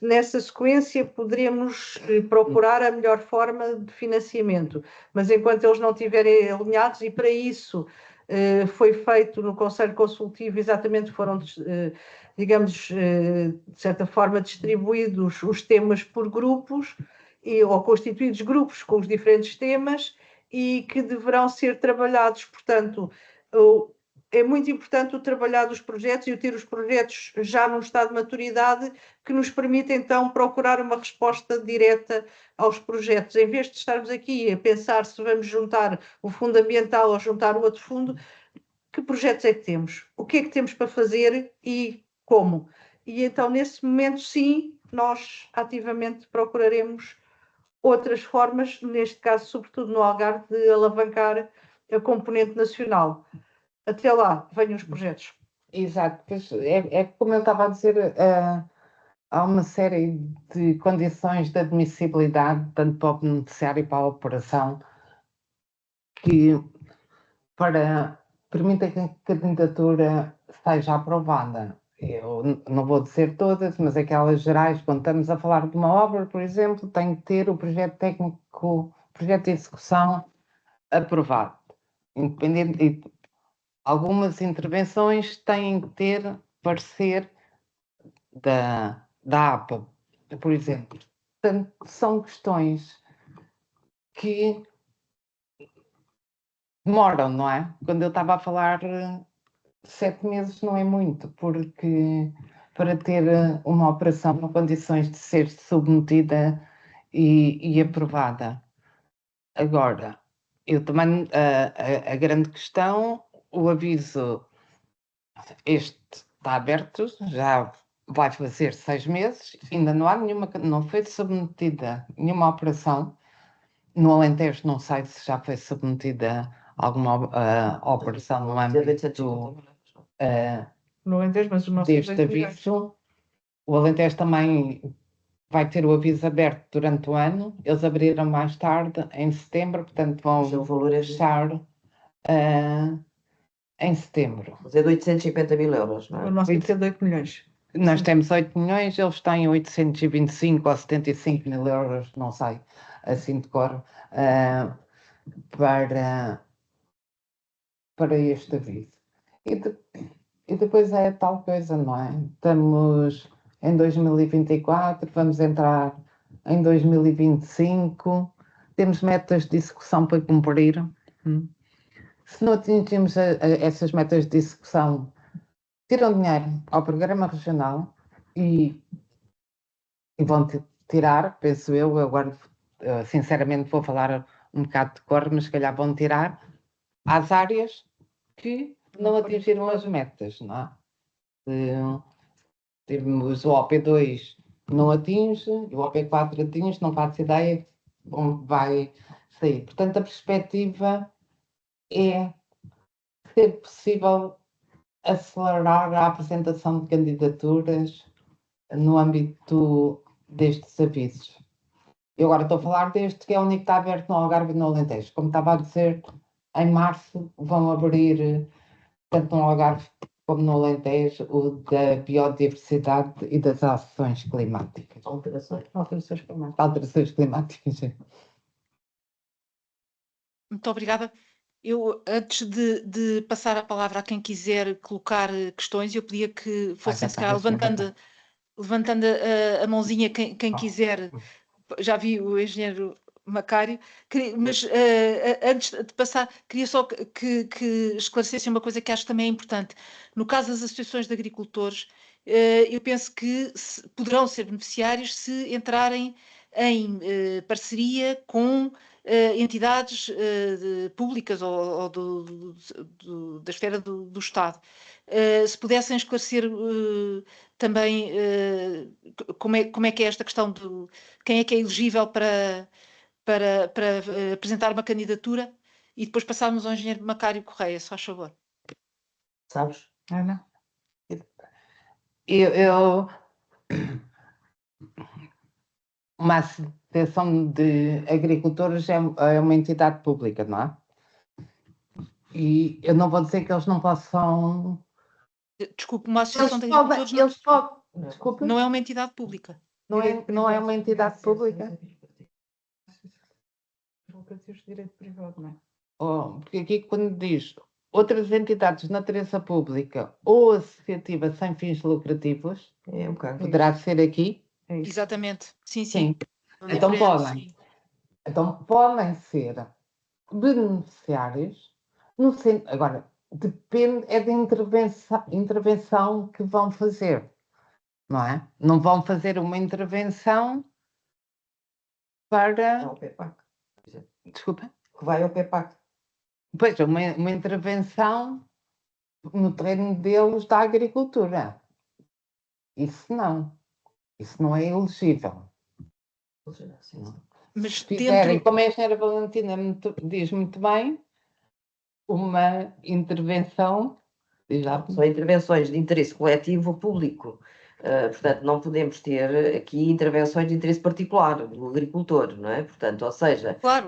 [SPEAKER 3] Nessa sequência, poderemos procurar a melhor forma de financiamento, mas enquanto eles não estiverem alinhados, e para isso foi feito no Conselho Consultivo, exatamente foram, digamos, de certa forma, distribuídos os temas por grupos, ou constituídos grupos com os diferentes temas, e que deverão ser trabalhados, portanto, é muito importante o trabalhar dos projetos e o ter os projetos já num estado de maturidade que nos permite então procurar uma resposta direta aos projetos, em vez de estarmos aqui a pensar se vamos juntar o fundo ambiental ou juntar o outro fundo, que projetos é que temos, o que é que temos para fazer e como. E então nesse momento sim, nós ativamente procuraremos outras formas, neste caso sobretudo no Algarve, de alavancar a componente nacional. Até lá, venham os projetos.
[SPEAKER 5] Exato, pois é como eu estava a dizer, há uma série de condições de admissibilidade, tanto para o beneficiário e para a operação, que permita que a candidatura seja aprovada. Eu não vou dizer todas, mas aquelas gerais, quando estamos a falar de uma obra, por exemplo, tem que ter o projeto técnico, o projeto de execução aprovado. Independente, e algumas intervenções têm que ter parecer da APA, por exemplo. Portanto, são questões que demoram, não é? Quando eu estava a falar, 7 meses não é muito, porque para ter uma operação em condições de ser submetida e aprovada. Agora, eu também, a grande questão, o aviso, este está aberto, já vai fazer 6 meses, ainda não há não foi submetida nenhuma operação. No Alentejo não sei se já foi submetida alguma operação no âmbito
[SPEAKER 3] No Alentejo, mas o nosso
[SPEAKER 5] deste aviso. O Alentejo também vai ter o aviso aberto durante o ano. Eles abriram mais tarde, em setembro, portanto vão fechar em setembro.
[SPEAKER 4] Mas é de 850 mil euros, não é?
[SPEAKER 3] O nosso tem que ser de 8 milhões.
[SPEAKER 5] Nós temos 8 milhões, eles têm 825 ou 75 mil euros, não sei, assim de cor, para este aviso. E depois é tal coisa, não é? Estamos em 2024, vamos entrar em 2025, temos metas de execução para cumprir. Se não atingirmos essas metas de execução, tiram dinheiro ao programa regional e vão tirar, penso eu, agora sinceramente vou falar um bocado de cor, mas se calhar vão tirar às áreas que não atingiram as metas, não é? Temos o OP2 não atinge, e o OP4 atinge, não faço ideia onde vai sair. Portanto, a perspectiva é ser possível acelerar a apresentação de candidaturas no âmbito destes avisos. Eu agora estou a falar deste, que é o único que está aberto no Algarve e no Alentejo. Como estava a dizer, em março vão abrir, tanto no Algarve como no Alentejo, o da biodiversidade e das ações climáticas.
[SPEAKER 3] Alterações climáticas.
[SPEAKER 5] Alterações climáticas.
[SPEAKER 1] Muito obrigada. Eu, antes de passar a palavra a quem quiser colocar questões, eu pedia que fossem, se calhar, levantando a mãozinha quem quiser. Já vi o engenheiro Macário, mas antes de passar, queria só que esclarecessem uma coisa que acho também é importante. No caso das associações de agricultores, eu penso que poderão ser beneficiários se entrarem em parceria com entidades públicas ou da esfera do Estado. Se pudessem esclarecer também como é que é esta questão de quem é que é elegível para apresentar uma candidatura e depois passarmos ao engenheiro Macário Correia, se faz favor.
[SPEAKER 4] Sabes?
[SPEAKER 3] Ana?
[SPEAKER 5] Uma associação de agricultores é uma entidade pública, não é? E eu não vou dizer que eles não possam...
[SPEAKER 1] Desculpe, uma associação de agricultores
[SPEAKER 3] Desculpa.
[SPEAKER 1] não é uma entidade pública.
[SPEAKER 5] Não é uma entidade pública?
[SPEAKER 3] Direito privado, não é?
[SPEAKER 5] Porque aqui quando diz outras entidades de natureza pública ou associativa sem fins lucrativos,
[SPEAKER 4] É um bocado.
[SPEAKER 5] poderá ser aqui?
[SPEAKER 3] É isso.
[SPEAKER 1] Exatamente. Sim.
[SPEAKER 5] Então podem. Então podem ser beneficiários no centro. Agora, depende da intervenção que vão fazer, não é? Não vão fazer uma intervenção para...
[SPEAKER 4] Ao PEPAC.
[SPEAKER 5] Desculpa?
[SPEAKER 4] Que vai ao PEPAC.
[SPEAKER 5] Pois, uma intervenção no terreno deles da agricultura. Isso não é elegível.
[SPEAKER 1] Mas
[SPEAKER 5] Se fizerem,
[SPEAKER 1] dentro...
[SPEAKER 5] como a engenheira Valentina diz muito bem, uma intervenção...
[SPEAKER 4] São intervenções de interesse coletivo público. Portanto, não podemos ter aqui intervenções de interesse particular do agricultor, não é? Portanto, ou seja,
[SPEAKER 1] Claro.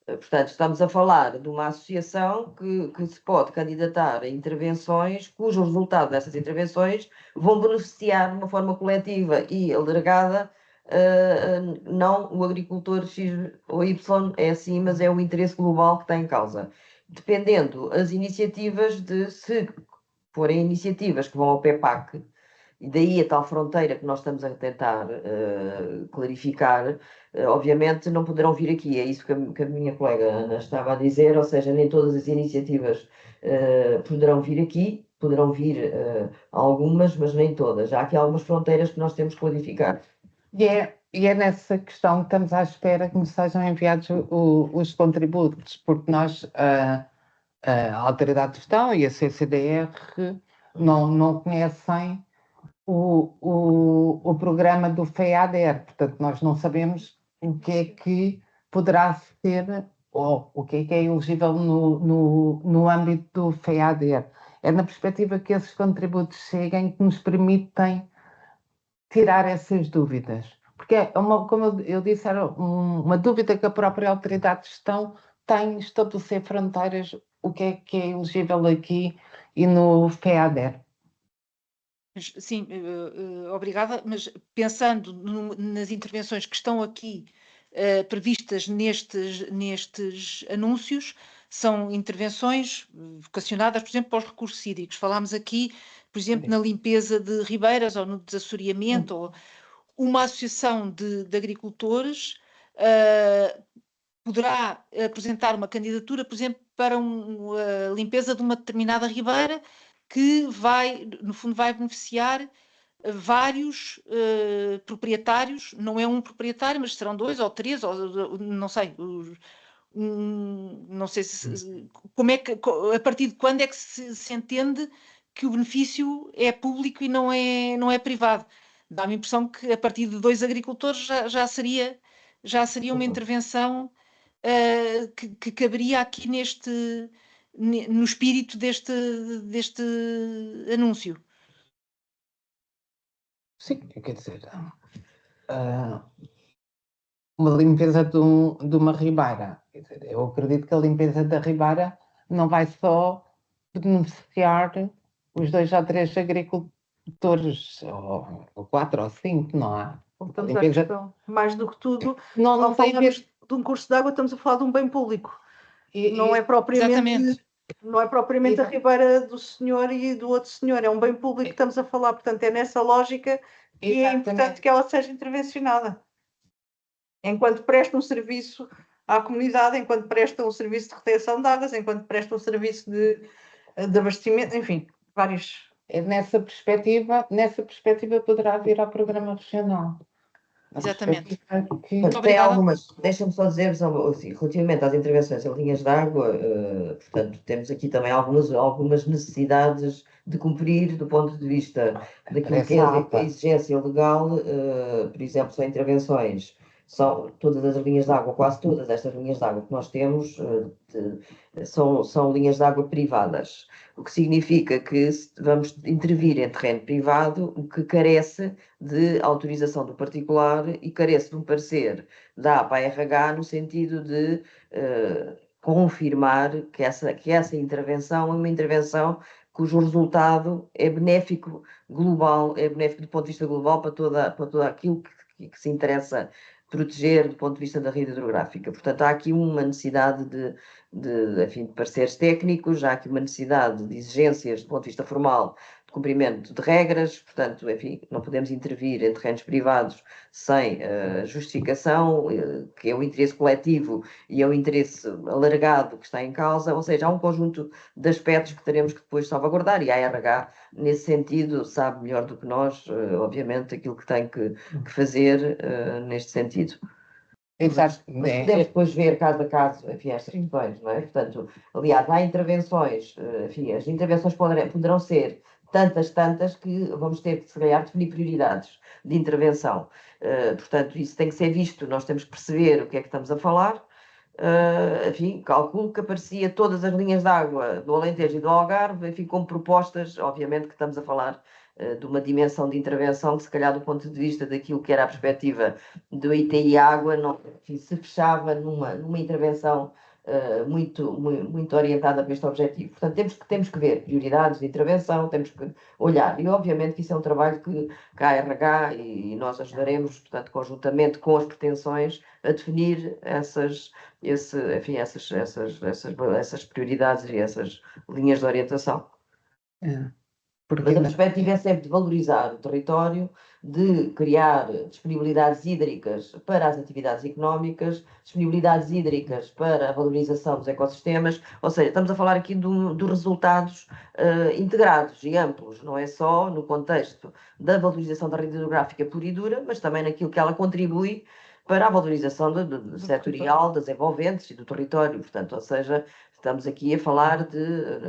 [SPEAKER 4] Portanto, estamos a falar de uma associação que se pode candidatar a intervenções cujo resultado dessas intervenções vão beneficiar de uma forma coletiva e alargada, não o agricultor X ou Y, é assim, mas é o interesse global que está em causa. Dependendo as iniciativas se forem iniciativas que vão ao PEPAC, e daí a tal fronteira que nós estamos a tentar clarificar, obviamente não poderão vir aqui, é isso que a minha colega Ana estava a dizer, ou seja, nem todas as iniciativas poderão vir aqui, poderão vir algumas, mas nem todas. Há aqui algumas fronteiras que nós temos que clarificar.
[SPEAKER 5] E é nessa questão que estamos à espera que nos sejam enviados os contributos, porque nós, a Autoridade de Gestão e a CCDR, não conhecem o programa do FEADER, portanto, nós não sabemos o que é que poderá ser ou o que é elegível no âmbito do FEADER. É na perspectiva que esses contributos cheguem que nos permitem tirar essas dúvidas. Porque como eu disse, era uma dúvida que a própria Autoridade de Gestão tem de estabelecer fronteiras, o que é elegível aqui e no FEADER.
[SPEAKER 1] Sim, obrigada, mas pensando nas intervenções que estão aqui previstas nestes anúncios, são intervenções vocacionadas, por exemplo, para os recursos hídricos. Falámos aqui, por exemplo, na limpeza de ribeiras ou no desassoreamento, ou uma associação de agricultores poderá apresentar uma candidatura, por exemplo, para a limpeza de uma determinada ribeira que no fundo, vai beneficiar vários proprietários, não é um proprietário, mas serão 2 ou 3, ou não sei, não sei como é que, a partir de quando é que se entende que o benefício é público e não é privado. Dá-me a impressão que a partir de 2 agricultores já seria uma intervenção que caberia aqui no espírito deste anúncio.
[SPEAKER 5] Sim, quer dizer, uma limpeza de uma ribeira. Quer dizer, eu acredito que a limpeza da ribeira não vai só beneficiar os 2 ou 3 agricultores, ou 4 ou 5, não é?
[SPEAKER 3] Voltamos à questão. Mais do que tudo,
[SPEAKER 5] não tem a ver
[SPEAKER 3] de um curso de água, estamos a falar de um bem público. Não é
[SPEAKER 1] Exatamente.
[SPEAKER 3] propriamente a ribeira do senhor e do outro senhor, é um bem público que estamos a falar, portanto é nessa lógica que é importante que ela seja intervencionada. Enquanto presta um serviço à comunidade, enquanto presta um serviço de retenção de águas, enquanto presta um serviço de abastecimento, enfim, vários.
[SPEAKER 5] Nessa perspectiva poderá haver ao programa regional.
[SPEAKER 1] Exatamente.
[SPEAKER 4] Tem algumas, deixa-me só dizer, assim, relativamente às intervenções em linhas de água, portanto, temos aqui também algumas necessidades de cumprir do ponto de vista daquilo que é a exigência legal, por exemplo, são intervenções, são todas as linhas de água, quase todas estas linhas de água que nós temos, são linhas de água privadas, o que significa que vamos intervir em terreno privado, o que carece de autorização do particular e carece de um parecer da APA-RH no sentido de confirmar que essa intervenção é uma intervenção cujo resultado é benéfico global, é benéfico do ponto de vista global para todo aquilo que se interessa proteger do ponto de vista da rede hidrográfica. Portanto, há aqui uma necessidade enfim, de pareceres técnicos, há aqui uma necessidade de exigências do ponto de vista formal, de cumprimento de regras, portanto, enfim, não podemos intervir em terrenos privados sem justificação, que é o interesse coletivo e é o interesse alargado que está em causa, ou seja, há um conjunto de aspectos que teremos que depois salvaguardar e a ARH, nesse sentido, sabe melhor do que nós, obviamente, aquilo que tem que fazer neste sentido.
[SPEAKER 5] Exato.
[SPEAKER 4] Podemos depois ver caso a caso, enfim, estas questões, não é? Portanto, aliás, há intervenções, enfim, as intervenções poderão ser tantas que vamos ter que, se calhar, definir prioridades de intervenção. Portanto, isso tem que ser visto, nós temos que perceber o que é que estamos a falar. Enfim, calculo que aparecia todas as linhas de água do Alentejo e do Algarve, enfim, como propostas, obviamente que estamos a falar de uma dimensão de intervenção que, se calhar, do ponto de vista daquilo que era a perspectiva do ITI Água, não, enfim, se fechava numa intervenção muito orientada para este objetivo. Portanto, temos que ver prioridades de intervenção, temos que olhar. E, obviamente, que isso é um trabalho que a RH e nós ajudaremos, portanto, conjuntamente com as pretensões, a definir essas prioridades e essas linhas de orientação. Mas a perspectiva é sempre de valorizar o território, de criar disponibilidades hídricas para as atividades económicas, disponibilidades hídricas para a valorização dos ecossistemas, ou seja, estamos a falar aqui dos resultados integrados e amplos, não é só no contexto da valorização da rede hidrográfica pura e dura, mas também naquilo que ela contribui para a valorização do setorial, das envolventes e do território, portanto, ou seja, estamos aqui a falar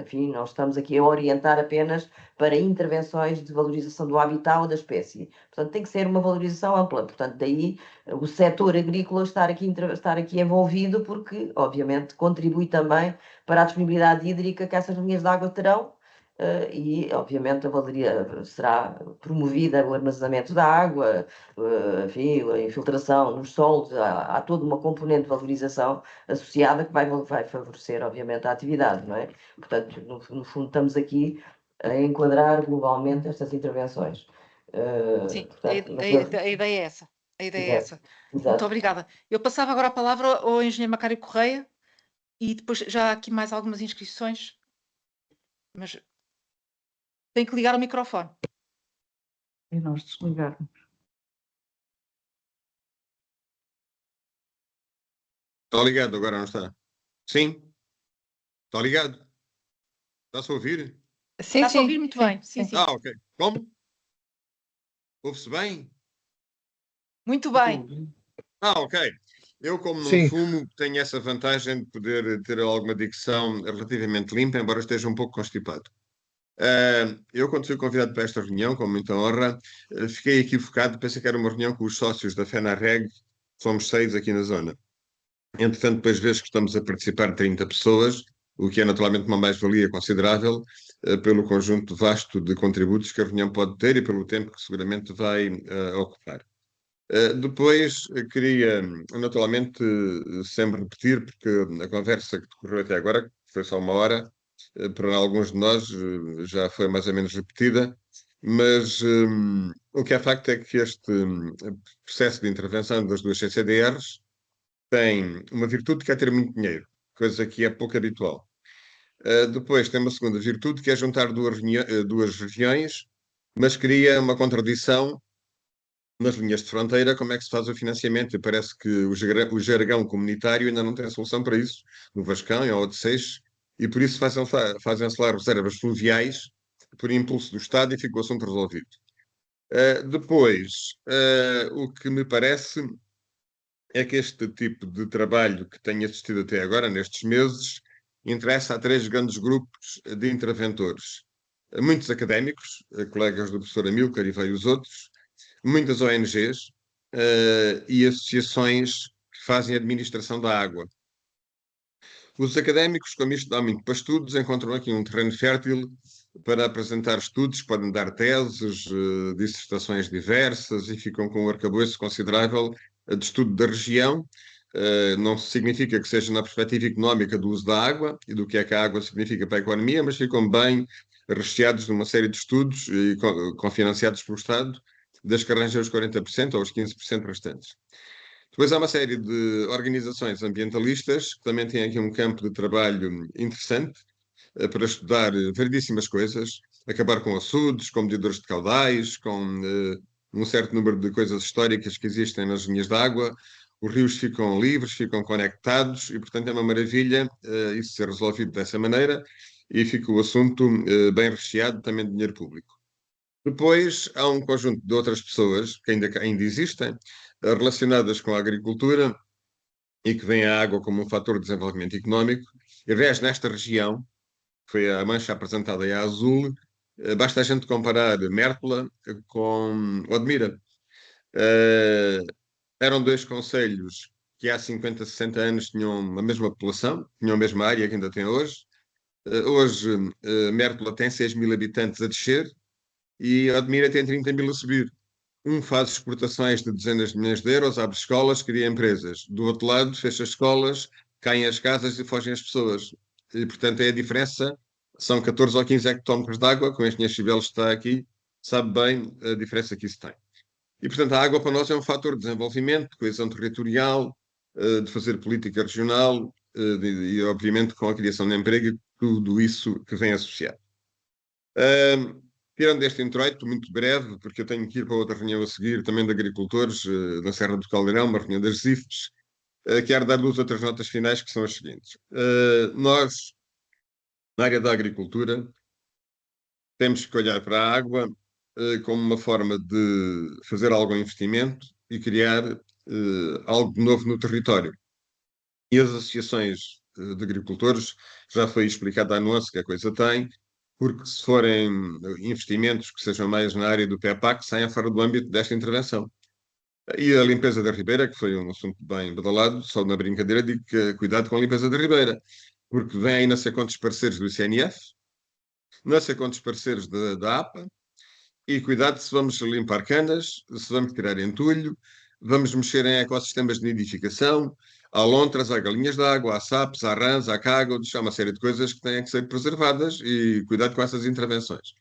[SPEAKER 4] enfim, não estamos aqui a orientar apenas para intervenções de valorização do habitat ou da espécie. Portanto, tem que ser uma valorização ampla. Portanto, daí o setor agrícola estar aqui envolvido, porque, obviamente, contribui também para a disponibilidade hídrica que essas linhas de água terão. E, obviamente, será promovida o armazenamento da água, enfim, a infiltração nos solos, há toda uma componente de valorização associada que vai favorecer, obviamente, a atividade, não é? Portanto, no fundo, estamos aqui a enquadrar globalmente estas intervenções.
[SPEAKER 1] Sim,
[SPEAKER 4] Portanto,
[SPEAKER 1] a ideia é essa. A ideia é essa. Muito obrigada. Eu passava agora a palavra ao engenheiro Macário Correia e depois já há aqui mais algumas inscrições, mas tem que ligar o microfone.
[SPEAKER 3] E nós desligarmos.
[SPEAKER 6] Está ligado, agora não está? Sim? Está ligado? Está-se a ouvir?
[SPEAKER 2] Sim,
[SPEAKER 1] Está-se a
[SPEAKER 2] sim,
[SPEAKER 1] ouvir muito
[SPEAKER 2] sim,
[SPEAKER 1] bem. Sim, sim.
[SPEAKER 6] Ah, ok. Como? Ouve-se bem?
[SPEAKER 1] Muito bem.
[SPEAKER 6] Ah, ok. Eu, como não
[SPEAKER 7] Sim.
[SPEAKER 6] fumo, tenho essa vantagem de poder ter alguma dicção relativamente limpa, embora esteja um pouco constipado. Eu, quando fui convidado para esta reunião, com muita honra, fiquei equivocado, pensei que era uma reunião com os sócios da FENARREG, somos 6 aqui na zona. Entretanto, depois vês que estamos a participar 30 pessoas, o que é naturalmente uma mais-valia considerável, pelo conjunto vasto de contributos que a reunião pode ter e pelo tempo que seguramente vai ocupar. Depois, queria naturalmente sempre repetir, porque a conversa que decorreu até agora, que foi só uma hora, para alguns de nós já foi mais ou menos repetida, mas o que é facto é que este processo de intervenção das duas CCDRs tem uma virtude que é ter muito dinheiro, coisa que é pouco habitual. Depois tem uma segunda virtude que é juntar duas regiões, mas cria uma contradição nas linhas de fronteira, como é que se faz o financiamento? E parece que o jargão comunitário ainda não tem solução para isso, no Vascão e ao Odeceixe, e por isso fazem-se lá reservas fluviais por impulso do Estado e fica o assunto resolvido. Depois, o que me parece é que este tipo de trabalho que tenho assistido até agora, nestes meses, interessa a 3 grandes grupos de interventores. Muitos académicos, colegas do professor Amílcar e vários outros, muitas ONGs e associações que fazem administração da água. Os académicos, como isto dá muito para estudos, encontram aqui um terreno fértil para apresentar estudos, podem dar teses, dissertações diversas e ficam com um arcabouço considerável de estudo da região. Não significa que seja na perspectiva económica do uso da água e do que é que a água significa para a economia, mas ficam bem recheados de uma série de estudos e cofinanciados pelo Estado, das que arranjam os 40% ou os 15% restantes. Depois há uma série de organizações ambientalistas que também têm aqui um campo de trabalho interessante para estudar variedíssimas coisas, acabar com açudes, com medidores de caudais, com um certo número de coisas históricas que existem nas linhas de água. Os rios ficam livres, ficam conectados e, portanto, é uma maravilha isso ser resolvido dessa maneira e fica o assunto bem recheado também de dinheiro público. Depois há um conjunto de outras pessoas que ainda existem, relacionadas com a agricultura e que veem a água como um fator de desenvolvimento económico. E, aliás, nesta região, foi a mancha apresentada aí a azul, basta a gente comparar Mértola com Odmira. Eram 2 concelhos que há 50, 60 anos tinham a mesma população, tinham a mesma área que ainda tem hoje. Hoje, Mértola tem 6.000 habitantes a descer, e a Odmira tem 30 mil a subir. Um faz exportações de dezenas de milhões de euros, abre escolas, cria empresas. Do outro lado, fecha escolas, caem as casas e fogem as pessoas. E, portanto, é a diferença. São 14 ou 15 hectómetros de água, com este Chibelos está aqui, sabe bem a diferença que isso tem. E, portanto, a água para nós é um fator de desenvolvimento, de coesão territorial, de fazer política regional e, obviamente, com a criação de emprego e tudo isso que vem associado. Tirando este introito, muito breve, porque eu tenho que ir para outra reunião a seguir, também de agricultores, na Serra do Caldeirão, uma reunião das IFES, quero dar duas outras notas finais, que são as seguintes. Nós, na área da agricultura, temos que olhar para a água como uma forma de fazer algum investimento e criar algo de novo no território. E as associações de agricultores, já foi explicado a nuance que a coisa tem, porque se forem investimentos que sejam mais na área do PEPAC, saem fora do âmbito desta intervenção. E a limpeza da Ribeira, que foi um assunto bem badalado, só na brincadeira digo que cuidado com a limpeza da Ribeira, porque vem aí não sei quantos parceiros do ICNF, não sei quantos parceiros da APA, e cuidado se vamos limpar canas, se vamos tirar entulho, vamos mexer em ecossistemas de nidificação, há lontras, há galinhas de água, há sapos, há rãs, há cágados, há uma série de coisas que têm que ser preservadas e cuidado com essas intervenções.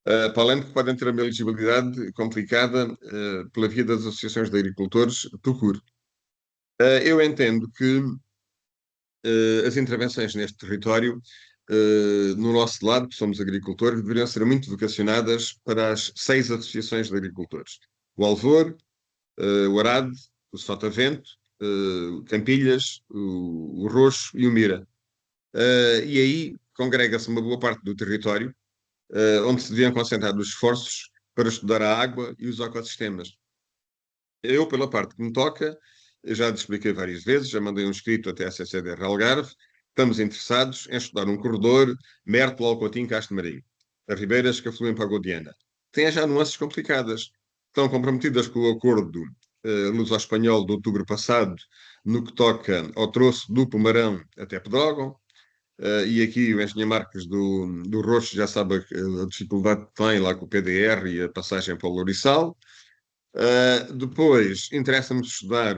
[SPEAKER 6] Para além de que podem ter uma elegibilidade complicada pela via das associações de agricultores do CUR. Eu entendo que as intervenções neste território, no nosso lado, que somos agricultores, deveriam ser muito vocacionadas para as 6 associações de agricultores. O Alvor, o Arade, o Sotavento, o Campilhas, o Roxo e o Mira. E aí congrega-se uma boa parte do território, onde se deviam concentrar os esforços para estudar a água e os ecossistemas. Eu, pela parte que me toca, já te expliquei várias vezes, já mandei um escrito até à CCDR Algarve, estamos interessados em estudar um corredor Mértola, Alcotim, Castro Marinho, as ribeiras que afluem para a Godiana. Tem já nuances complicadas. Estão comprometidas com o acordo luso-espanhol de outubro passado, no que toca ao troço do Pomarão até Pedrógão. E aqui o engenheiro Marques do Roxo já sabe a dificuldade que tem lá com o PDR e a passagem para o Lourissal. Depois, interessa-me estudar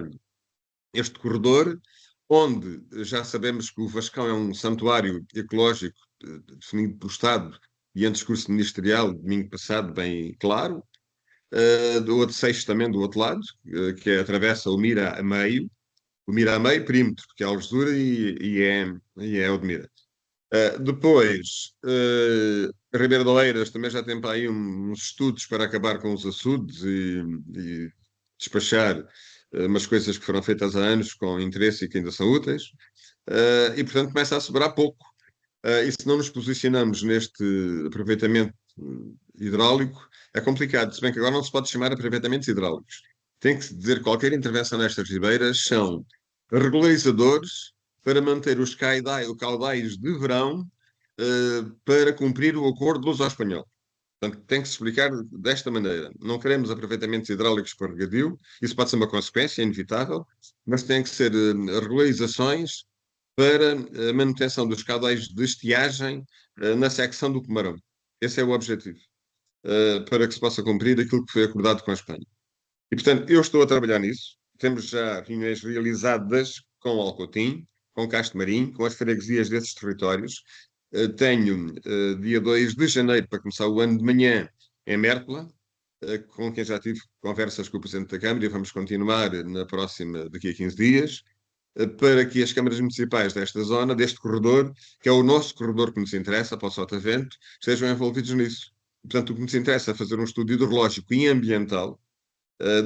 [SPEAKER 6] este corredor, onde já sabemos que o Vascão é um santuário ecológico definido pelo Estado e em discurso ministerial, domingo passado, bem claro. Do outro Seixo também, do outro lado, que atravessa o Mira a meio, perímetro, porque é Algesura e é Odmira. Depois, a Ribeira de Oeiras também já tem para aí uns estudos para acabar com os açudes e despachar umas coisas que foram feitas há anos com interesse e que ainda são úteis. E, portanto, começa a sobrar pouco. E se não nos posicionamos neste aproveitamento hidráulico, é complicado. Se bem que agora não se pode chamar aproveitamentos hidráulicos. Tem que se dizer que qualquer intervenção nestas ribeiras são regularizadores para manter os caudais de verão para cumprir o acordo luso-espanhol. Portanto, tem que se explicar desta maneira. Não queremos aproveitamentos hidráulicos para regadio, isso pode ser uma consequência, é inevitável, mas tem que ser regularizações para a manutenção dos caudais de estiagem na secção do Pomarão. Esse é o objetivo, para que se possa cumprir aquilo que foi acordado com a Espanha. E, portanto, eu estou a trabalhar nisso. Temos já reuniões realizadas com o Alcotim, com Castro Marinho, com as freguesias desses territórios. Tenho dia 2 de janeiro, para começar o ano de manhã, em Mértola, com quem já tive conversas com o Presidente da Câmara e vamos continuar na próxima, daqui a 15 dias, para que as câmaras municipais desta zona, deste corredor, que é o nosso corredor que nos interessa, para o Sotavento, estejam envolvidos nisso. Portanto, o que nos interessa é fazer um estudo hidrológico e ambiental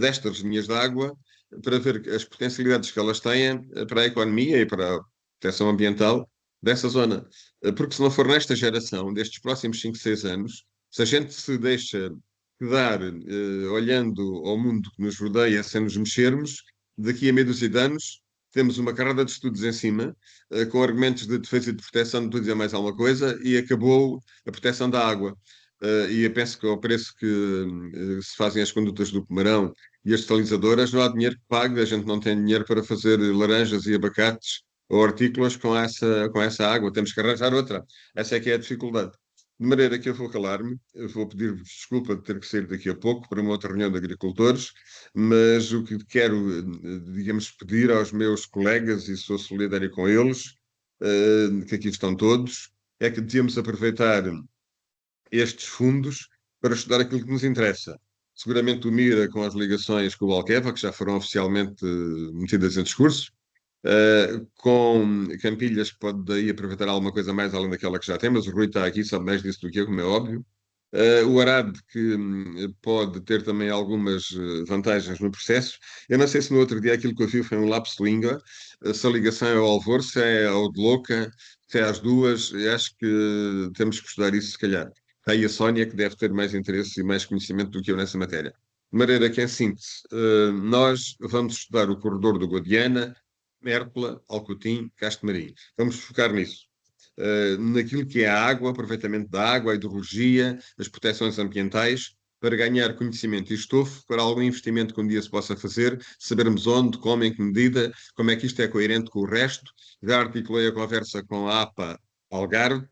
[SPEAKER 6] destas linhas de água, para ver as potencialidades que elas têm para a economia e para a proteção ambiental dessa zona. Porque se não for nesta geração, destes próximos 5, 6 anos, se a gente se deixa quedar olhando ao mundo que nos rodeia sem nos mexermos, daqui a meia dúzia de anos temos uma carrada de estudos em cima, com argumentos de defesa e de proteção, não estou a dizer mais alguma coisa, e acabou a proteção da água. E eu penso que ao preço que se fazem as condutas do Pomarão e as totalizadoras, não há dinheiro que pague, a gente não tem dinheiro para fazer laranjas e abacates ou hortícolas com essa água, temos que arranjar outra. Essa é que é a dificuldade. de maneira que eu vou calar-me, eu vou pedir-vos desculpa de ter que sair daqui a pouco para uma outra reunião de agricultores, mas o que quero, digamos, pedir aos meus colegas, e sou solidário com eles, que aqui estão todos, é que devíamos aproveitar estes fundos para estudar aquilo que nos interessa. Seguramente o Mira com as ligações com o Alqueva, que já foram oficialmente metidas em discurso, com Campilhas, que pode daí aproveitar alguma coisa mais além daquela que já tem, mas o Rui está aqui, sabe mais disso do que eu, como é óbvio. O Arad, que pode ter também algumas vantagens no processo. Eu não sei se no outro dia aquilo que eu vi foi um lapso de língua, se a ligação é ao Alvor, se é ao de Louca, se é às duas. Eu acho que temos que estudar isso, se calhar. Está aí a Sónia, que deve ter mais interesse e mais conhecimento do que eu nessa matéria. De maneira que, em síntese, nós vamos estudar o corredor do Guadiana, Mértola, Alcotim, Castro Marim. Vamos focar nisso. Naquilo que é a água, aproveitamento da água, a hidrologia, as proteções ambientais, para ganhar conhecimento e estofo para algum investimento que um dia se possa fazer, sabermos onde, como, em que medida, como é que isto é coerente com o resto. Já articulei a conversa com a APA Algarve,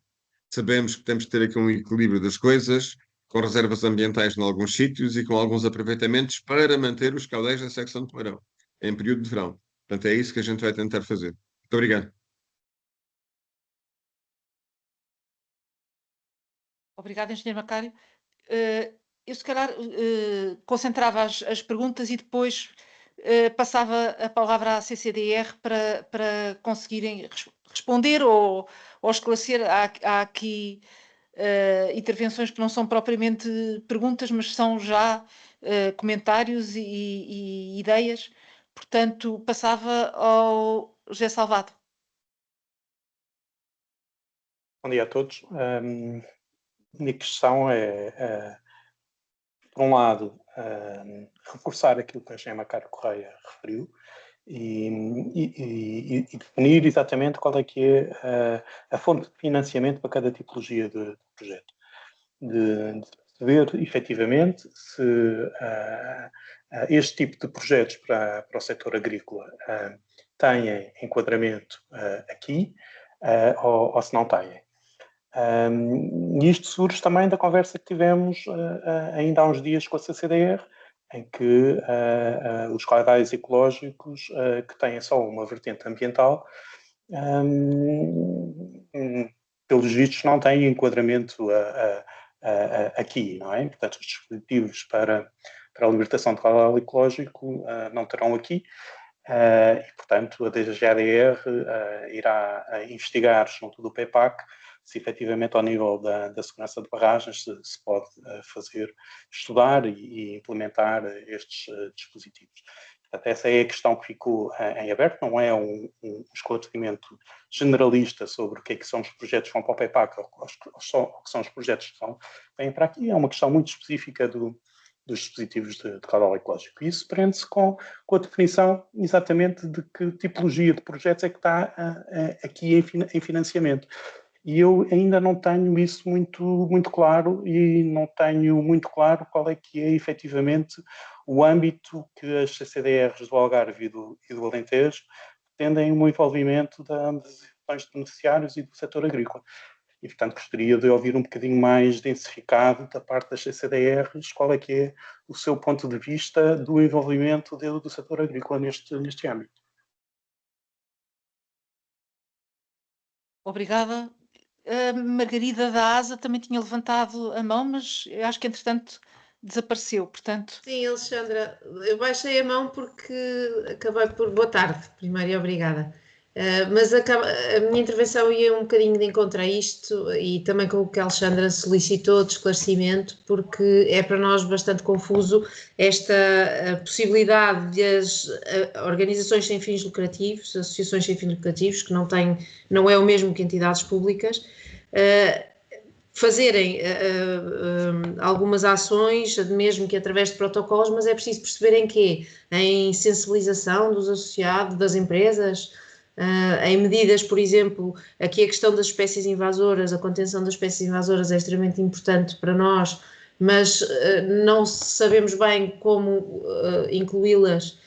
[SPEAKER 6] sabemos que temos que ter aqui um equilíbrio das coisas, com reservas ambientais em alguns sítios e com alguns aproveitamentos para manter os caudais da secção de Tomarão, em período de verão. Portanto, é isso que a gente vai tentar fazer. Muito obrigado.
[SPEAKER 1] Obrigada, Engenheiro Macário. Eu, se calhar, concentrava as perguntas e depois passava a palavra à CCDR para conseguirem responder ou esclarecer. Há aqui intervenções que não são propriamente perguntas, mas são já comentários e ideias. Portanto, passava ao José Salvado.
[SPEAKER 7] Bom dia a todos. Minha questão é, por um lado, reforçar aquilo que o engenheiro Macário Correia referiu e definir exatamente qual é que é a fonte de financiamento para cada tipologia de projeto. De perceber, efetivamente, se este tipo de projetos para o setor agrícola têm enquadramento aqui ou se não têm. E isto surge também da conversa que tivemos ainda há uns dias com a CCDR, em que os caudais ecológicos que têm só uma vertente ambiental, pelos vistos, não têm enquadramento aqui, não é? Portanto, os dispositivos para a libertação de caudal ecológico não terão aqui. E, portanto, a DGADR irá investigar junto do PEPAC se efetivamente ao nível da segurança de barragens se pode estudar e implementar estes dispositivos. Portanto, essa é a questão que ficou em aberto, não é um esclarecimento generalista sobre o que é que são os projetos que vão para o PEPAC ou o que são os projetos que vêm para aqui, é uma questão muito específica dos dispositivos de caudal ecológico. E isso prende-se com a definição exatamente de que tipologia de projetos é que está aqui em financiamento. E eu ainda não tenho isso muito claro e não tenho muito claro qual é que é efetivamente o âmbito que as CCDRs do Algarve e do Alentejo tendem o envolvimento das instituições de beneficiários e do setor agrícola. E, portanto, gostaria de ouvir um bocadinho mais densificado da parte das CCDRs qual é que é o seu ponto de vista do envolvimento do setor agrícola neste âmbito.
[SPEAKER 1] Obrigada. A Margarida da ASA também tinha levantado a mão, mas eu acho que, entretanto, desapareceu, portanto...
[SPEAKER 8] Sim, Alexandra, eu baixei a mão porque acabei por... Boa tarde, primeiro, e obrigada. Mas a minha intervenção ia um bocadinho de encontro a isto e também com o que a Alexandra solicitou de esclarecimento, porque é para nós bastante confuso esta possibilidade de as organizações sem fins lucrativos, associações sem fins lucrativos, que não é o mesmo que entidades públicas, fazerem algumas ações, mesmo que através de protocolos, mas é preciso perceberem que em sensibilização dos associados, das empresas, em medidas, por exemplo, aqui a questão das espécies invasoras, a contenção das espécies invasoras é extremamente importante para nós, mas não sabemos bem como incluí-las,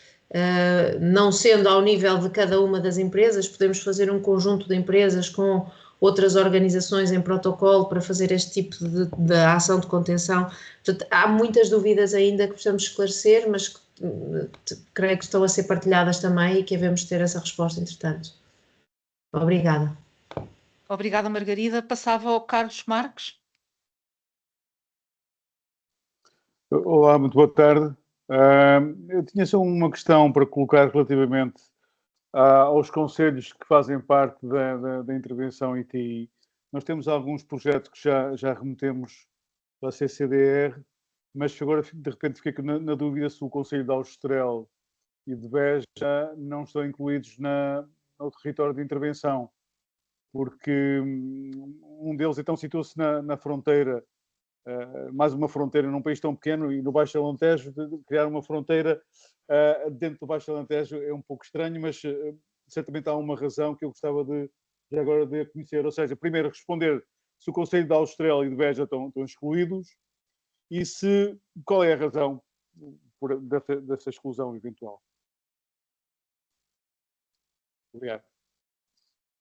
[SPEAKER 8] não sendo ao nível de cada uma das empresas. Podemos fazer um conjunto de empresas com outras organizações em protocolo para fazer este tipo de ação de contenção. Portanto, há muitas dúvidas ainda que precisamos esclarecer, mas creio que estão a ser partilhadas também e que devemos ter essa resposta entretanto. Obrigada.
[SPEAKER 1] Obrigada, Margarida. Passava ao Carlos Marques.
[SPEAKER 9] Olá, muito boa tarde. Eu tinha só uma questão para colocar relativamente aos conselhos que fazem parte da intervenção ITI. Nós temos alguns projetos que já remetemos à CCDR, mas agora de repente fiquei na dúvida se o Conselho de Aljustrel e de Beja não estão incluídos no território de intervenção, porque um deles então situa-se na fronteira, mais uma fronteira num país tão pequeno, e no Baixo Alentejo, criar uma fronteira dentro do Baixo Alentejo é um pouco estranho, mas certamente há uma razão que eu gostava já agora de conhecer. Ou seja, primeiro responder se o Conselho de Aljustrel e de Beja estão excluídos e qual é a razão dessa exclusão eventual. Obrigado.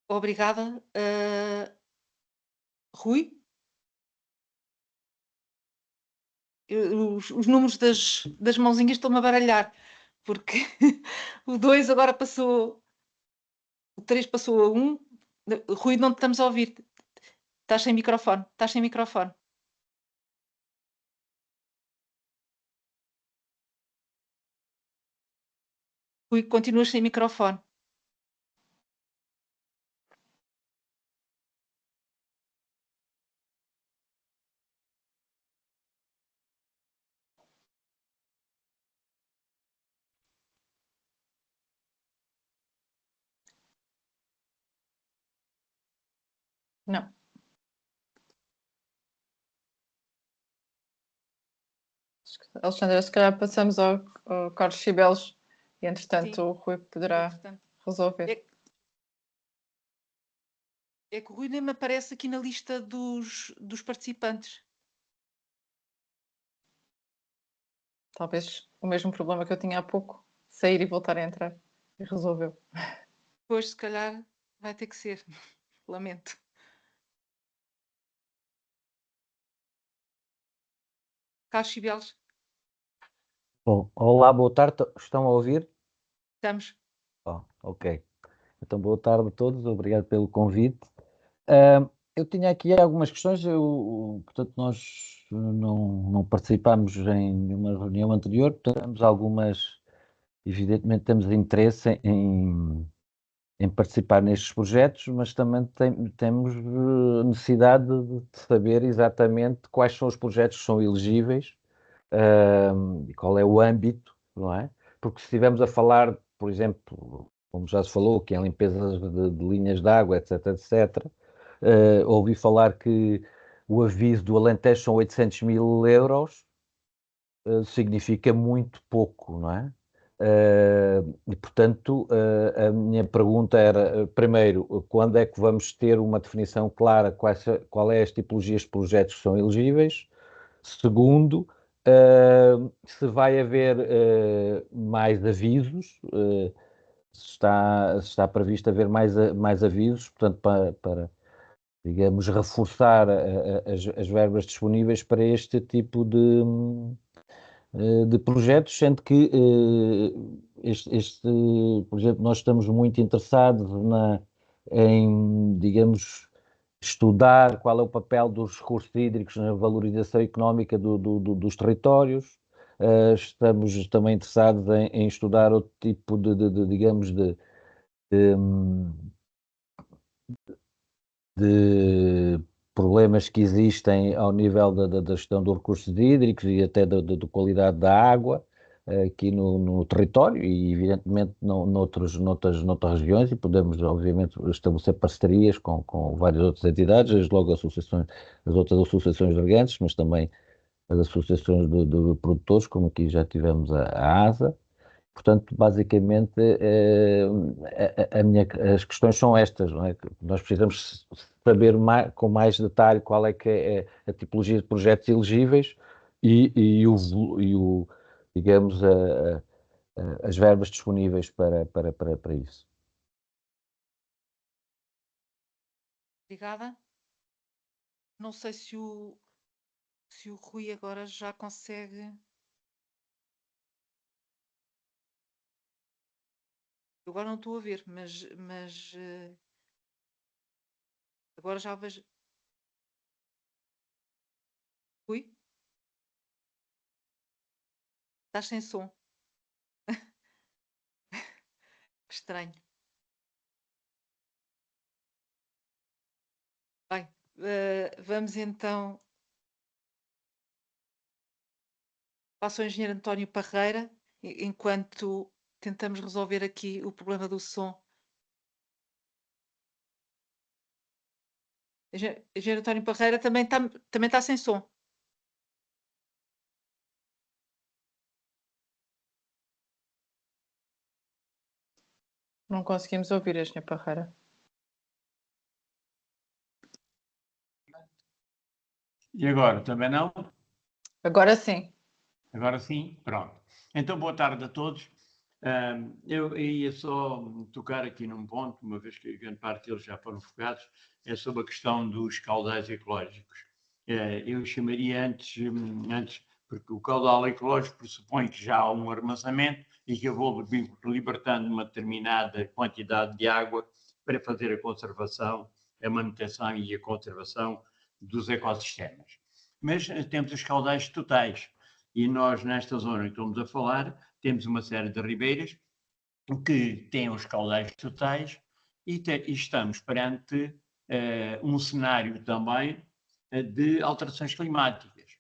[SPEAKER 1] Obrigada. Rui? Os números das mãozinhas estão-me a baralhar, porque o 2 agora passou, o 3 passou a 1. Rui, não te estamos a ouvir. Estás sem microfone. Rui, continuas sem microfone.
[SPEAKER 2] Não. Alexandra, se calhar passamos ao Carlos Cibeles e, entretanto,
[SPEAKER 1] Sim.
[SPEAKER 2] o Rui poderá resolver.
[SPEAKER 1] É que o Rui nem me aparece aqui na lista dos participantes.
[SPEAKER 2] Talvez o mesmo problema que eu tinha há pouco, sair e voltar a entrar, e resolveu.
[SPEAKER 1] Pois, se calhar, vai ter que ser. Lamento. Carlos Cibeles,
[SPEAKER 10] Bom, olá, boa tarde. Estão a ouvir?
[SPEAKER 1] estamos.
[SPEAKER 10] Ok. Então, boa tarde a todos. Obrigado pelo convite. Eu tinha aqui algumas questões. Portanto, nós não participámos em nenhuma reunião anterior. Portanto, temos algumas... Evidentemente, temos interesse em participar nestes projetos, mas também temos necessidade de saber exatamente quais são os projetos que são elegíveis e qual é o âmbito, não é? Porque se estivermos a falar, por exemplo, como já se falou, que é limpeza de linhas de água, etc, etc, ouvi falar que o aviso do Alentejo são 800 mil euros, significa muito pouco, não é? E, portanto, a minha pergunta era, primeiro, quando é que vamos ter uma definição clara qual é as tipologias de projetos que são elegíveis? Segundo, se vai haver mais avisos, se está previsto haver mais avisos, portanto, para digamos, reforçar as verbas disponíveis para este tipo de projetos, sendo que este projeto nós estamos muito interessados em, digamos, estudar qual é o papel dos recursos hídricos na valorização económica dos territórios. Estamos também interessados em estudar outro tipo digamos, de problemas que existem ao nível da gestão dos recursos hídricos e até da qualidade da água aqui no território e, evidentemente, noutras regiões, e podemos, obviamente, estabelecer parcerias com várias outras entidades, desde logo as outras associações de regantes, mas também as associações de produtores, como aqui já tivemos a ASA. Portanto, basicamente, as questões são estas, não é? Nós precisamos saber com mais detalhe qual é que é a tipologia de projetos elegíveis e digamos, as verbas disponíveis para isso.
[SPEAKER 1] Obrigada. Não sei se o Rui agora já consegue. Eu agora não estou a ver, mas agora já vejo. Rui? Estás sem som. Que estranho. Bem, vamos então. Passo ao engenheiro António Parreira, enquanto tentamos resolver aqui o problema do som. Engenheiro António Parreira também está sem som.
[SPEAKER 2] Não conseguimos ouvir a Engenheiro Parreira.
[SPEAKER 11] E agora, também não?
[SPEAKER 2] Agora sim.
[SPEAKER 11] Agora sim, pronto. Então, boa tarde a todos. Eu ia só tocar aqui num ponto, uma vez que a grande parte deles já foram focados, é sobre a questão dos caudais ecológicos. Eu chamaria antes, porque o caudal ecológico pressupõe que já há um armazenamento e que eu vou libertando uma determinada quantidade de água para fazer a conservação, a manutenção e a conservação dos ecossistemas. Mas temos os caudais totais. E nós, nesta zona que estamos a falar, temos uma série de ribeiras que têm os caudais totais e estamos perante um cenário também de alterações climáticas.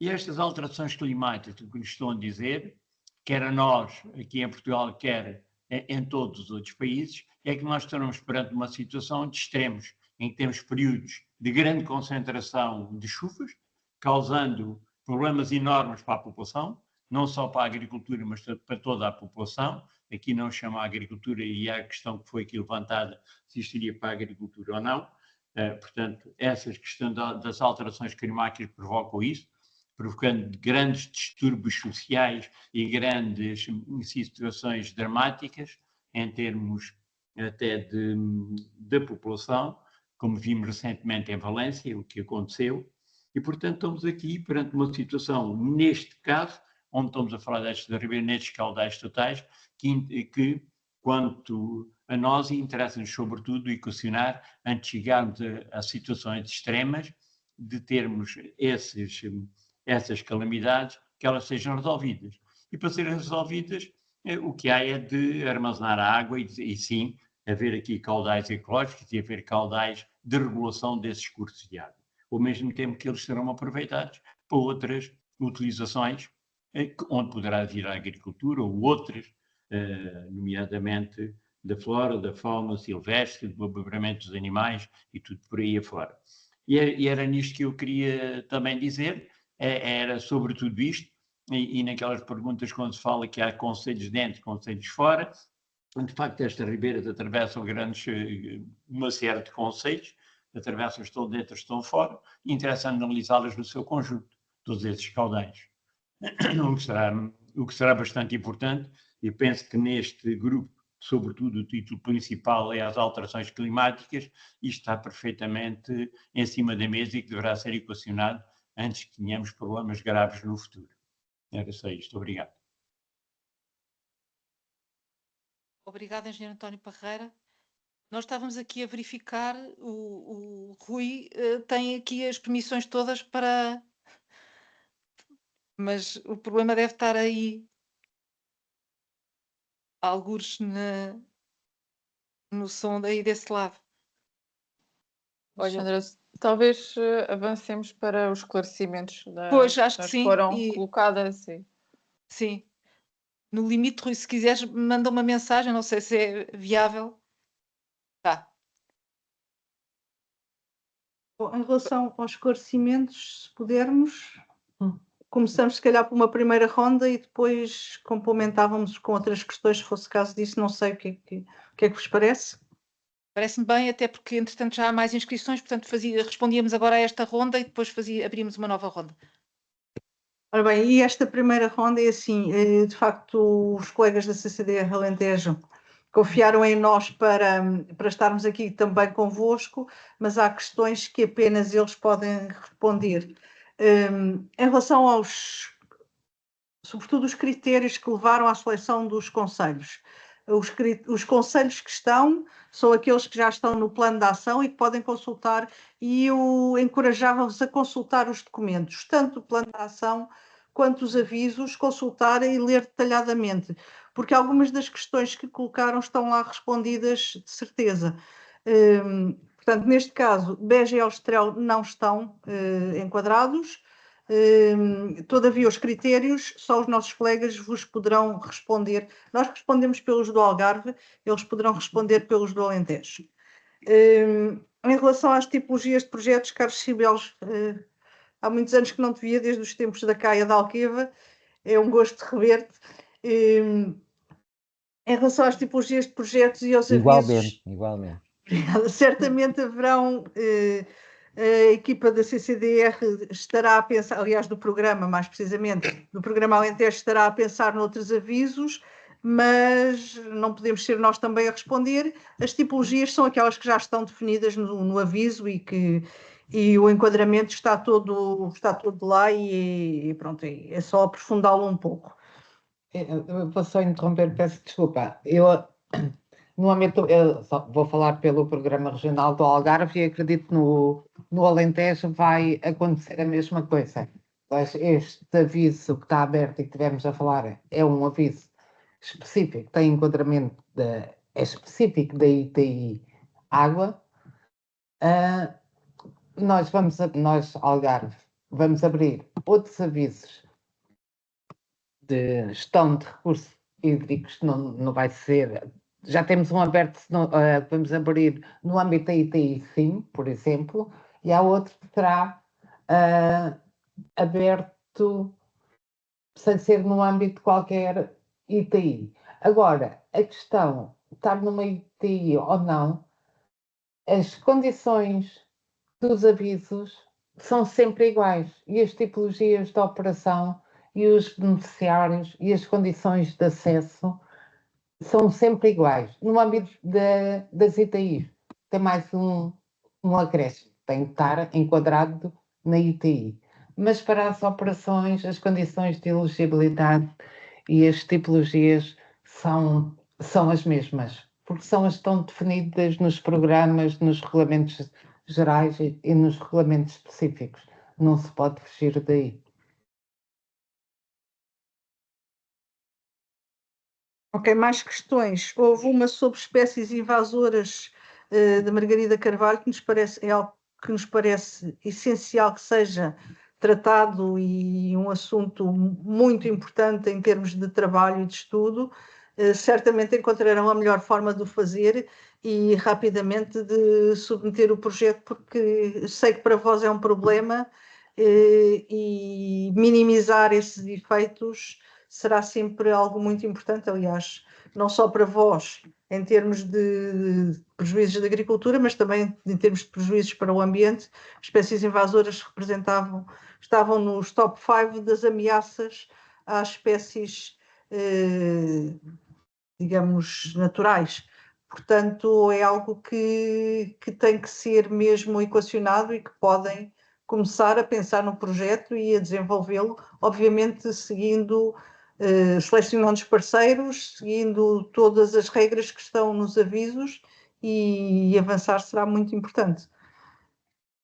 [SPEAKER 11] E estas alterações climáticas, o que nos estão a dizer, quer a nós, aqui em Portugal, quer em todos os outros países, é que nós estamos perante uma situação de extremos, em que temos períodos de grande concentração de chuvas, causando problemas enormes para a população, não só para a agricultura, mas para toda a população. Aqui não chama a agricultura e há a questão que foi aqui levantada, se isto iria para a agricultura ou não. Portanto, essas questões das alterações climáticas provocam isso, provocando grandes distúrbios sociais e grandes situações dramáticas em termos até da população, como vimos recentemente em Valência, o que aconteceu. E, portanto, estamos aqui perante uma situação, neste caso, onde estamos a falar destes ribeiros, nestes caudais totais, que quanto a nós, interessa-nos sobretudo equacionar, antes de chegarmos a situações extremas, de termos essas calamidades, que elas sejam resolvidas. E para serem resolvidas, o que há é de armazenar a água e sim, haver aqui caudais ecológicos e haver caudais de regulação desses cursos de água. Ao mesmo tempo que eles serão aproveitados para outras utilizações, onde poderá vir a agricultura ou outras, nomeadamente da flora, da fauna silvestre, do abobramento dos animais e tudo por aí afora. E era nisto que eu queria também dizer, era sobre tudo isto, e naquelas perguntas quando se fala que há concelhos dentro, concelhos fora, de facto estas ribeiras atravessam uma série de concelhos, atravessam, estão dentro, estão fora, e interessa analisá-las no seu conjunto, todos esses caudais. O que será bastante importante, e penso que neste grupo, sobretudo o título principal é as alterações climáticas, isto está perfeitamente em cima da mesa e que deverá ser equacionado antes que tenhamos problemas graves no futuro. Era só isto. Obrigado.
[SPEAKER 1] Obrigada, engenheiro António Parreira. Nós estávamos aqui a verificar, o Rui tem aqui as permissões todas para... Mas o problema deve estar aí, algures no som daí desse lado.
[SPEAKER 2] Alexandra, talvez avancemos para os esclarecimentos
[SPEAKER 1] Pois, acho que sim.
[SPEAKER 2] Foram colocadas.
[SPEAKER 1] Sim. No limite, Rui, se quiseres, manda uma mensagem, não sei se é viável. Tá.
[SPEAKER 3] Bom, em relação aos esclarecimentos, se pudermos, começamos se calhar por uma primeira ronda e depois complementávamos com outras questões, se fosse caso disso, não sei o que é que vos parece.
[SPEAKER 1] Parece-me bem, até porque, entretanto, já há mais inscrições, portanto, respondíamos agora a esta ronda e depois abríamos uma nova ronda.
[SPEAKER 3] Ora bem, e esta primeira ronda é assim, de facto, os colegas da CCDR Alentejo confiaram em nós para estarmos aqui também convosco, mas há questões que apenas eles podem responder. Em relação sobretudo os critérios que levaram à seleção dos conselhos. Os conselhos que são aqueles que já estão no plano de ação e que podem consultar, e eu encorajava-vos a consultar os documentos, tanto o plano de ação quanto os avisos, consultarem e ler detalhadamente, porque algumas das questões que colocaram estão lá respondidas de certeza. Portanto, neste caso, Beja e Alstrel não estão enquadrados. Todavia, os critérios, só os nossos colegas vos poderão responder. Nós respondemos pelos do Algarve, eles poderão responder pelos do Alentejo. Em relação às tipologias de projetos, Carlos Cibeles, há muitos anos que não te via, desde os tempos da Caia da Alqueva, é um gosto rever-te. Em relação às tipologias de projetos e aos avisos...
[SPEAKER 10] Igualmente.
[SPEAKER 3] Obrigada. Certamente haverão... a equipa da CCDR estará a pensar, aliás, do programa, mais precisamente, do programa Alentejo, estará a pensar noutros avisos, mas não podemos ser nós também a responder. As tipologias são aquelas que já estão definidas no aviso e o enquadramento está todo lá e pronto, é só aprofundá-lo um pouco.
[SPEAKER 5] Eu vou só interromper, peço desculpa. No âmbito, eu vou falar pelo Programa Regional do Algarve e acredito no Alentejo vai acontecer a mesma coisa. Mas este aviso que está aberto e que tivemos a falar é um aviso específico, tem enquadramento, é específico da ITI Água. Nós, Algarve, vamos abrir outros avisos de gestão de recursos hídricos, não vai ser... Já temos um aberto, vamos abrir no âmbito da ITI, sim, por exemplo, e há outro que será aberto sem ser no âmbito de qualquer ITI. Agora, a questão de estar numa ITI ou não, as condições dos avisos são sempre iguais e as tipologias de operação e os beneficiários e as condições de acesso são sempre iguais. No âmbito das ITIs, tem mais um acréscimo, tem que estar enquadrado na ITI. Mas para as operações, as condições de elegibilidade e as tipologias são as mesmas, porque são as que estão definidas nos programas, nos regulamentos gerais e nos regulamentos específicos. Não se pode fugir daí.
[SPEAKER 3] Ok, mais questões. Houve uma sobre espécies invasoras da Margarida Carvalho, é algo que nos parece essencial que seja tratado e um assunto muito importante em termos de trabalho e de estudo. Certamente encontrarão a melhor forma de o fazer e rapidamente de submeter o projeto, porque sei que para vós é um problema e minimizar esses efeitos será sempre algo muito importante, aliás, não só para vós, em termos de prejuízos da agricultura, mas também em termos de prejuízos para o ambiente. Espécies invasoras estavam nos top 5 das ameaças às espécies, digamos, naturais. Portanto, é algo que tem que ser mesmo equacionado e que podem começar a pensar no projeto e a desenvolvê-lo, obviamente seguindo... selecionando os parceiros, seguindo todas as regras que estão nos avisos e avançar será muito importante.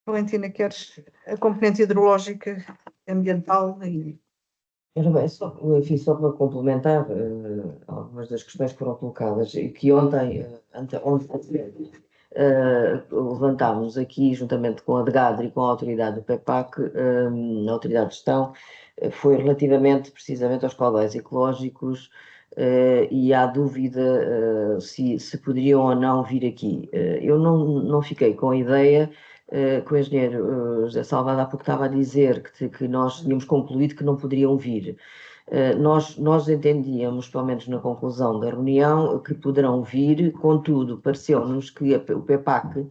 [SPEAKER 3] Valentina, queres a componente hidrológica, ambiental?
[SPEAKER 4] Só para complementar algumas das questões que foram colocadas e que ontem levantámos aqui, juntamente com a DGADRE e com a autoridade do PEPAC, a autoridade de gestão, foi relativamente precisamente aos caudais ecológicos e à dúvida se poderiam ou não vir aqui. Eu não fiquei com a ideia que o engenheiro José Salvador há pouco estava a dizer que nós tínhamos concluído que não poderiam vir. Nós entendíamos, pelo menos na conclusão da reunião, que poderão vir, contudo, pareceu-nos que o PEPAC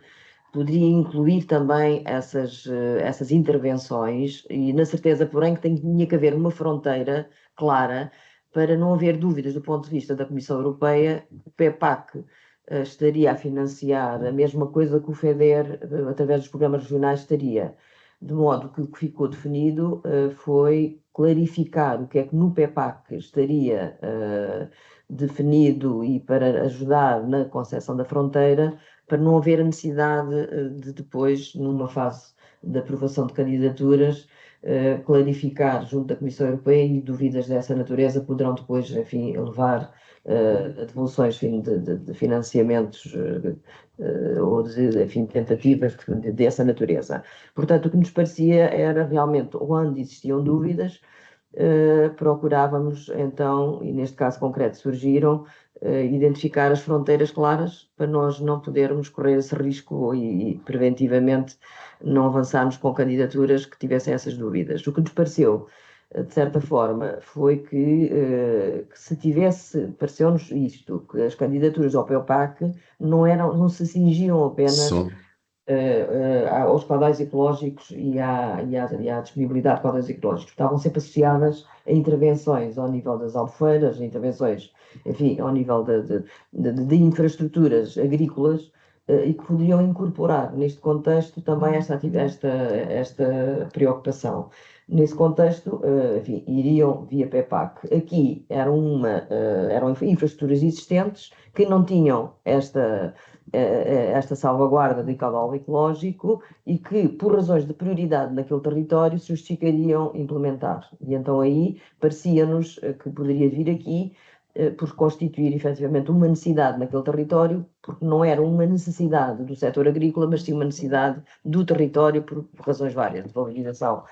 [SPEAKER 4] poderia incluir também essas intervenções e na certeza, porém, que tinha que haver uma fronteira clara para não haver dúvidas do ponto de vista da Comissão Europeia, o PEPAC estaria a financiar a mesma coisa que o FEDER, através dos programas regionais, estaria. De modo que o que ficou definido foi clarificar o que é que no PEPAC estaria definido e para ajudar na concessão da fronteira, para não haver a necessidade de depois, numa fase de aprovação de candidaturas, clarificar junto da Comissão Europeia, e dúvidas dessa natureza poderão depois, enfim, levar a devoluções, enfim, de financiamentos ou de, enfim, tentativas dessa natureza. Portanto, o que nos parecia era realmente, onde existiam dúvidas, procurávamos então, e neste caso concreto surgiram, identificar as fronteiras claras para nós não podermos correr esse risco e preventivamente não avançarmos com candidaturas que tivessem essas dúvidas. O que nos pareceu, de certa forma, foi que se tivesse, pareceu-nos isto, que as candidaturas ao PEPAC não se cingiam apenas aos caudais ecológicos e à disponibilidade de caudais ecológicos. Estavam sempre associadas a intervenções ao nível das albufeiras, intervenções, enfim, ao nível de infraestruturas agrícolas, e que poderiam incorporar neste contexto também esta preocupação. Nesse contexto, enfim, iriam via PEPAC. Aqui eram infraestruturas existentes que não tinham esta salvaguarda de caudal ecológico e que, por razões de prioridade naquele território, se justificariam implementar. E então aí parecia-nos que poderia vir aqui por constituir efetivamente uma necessidade naquele território, porque não era uma necessidade do setor agrícola, mas sim uma necessidade do território por razões várias, de valorização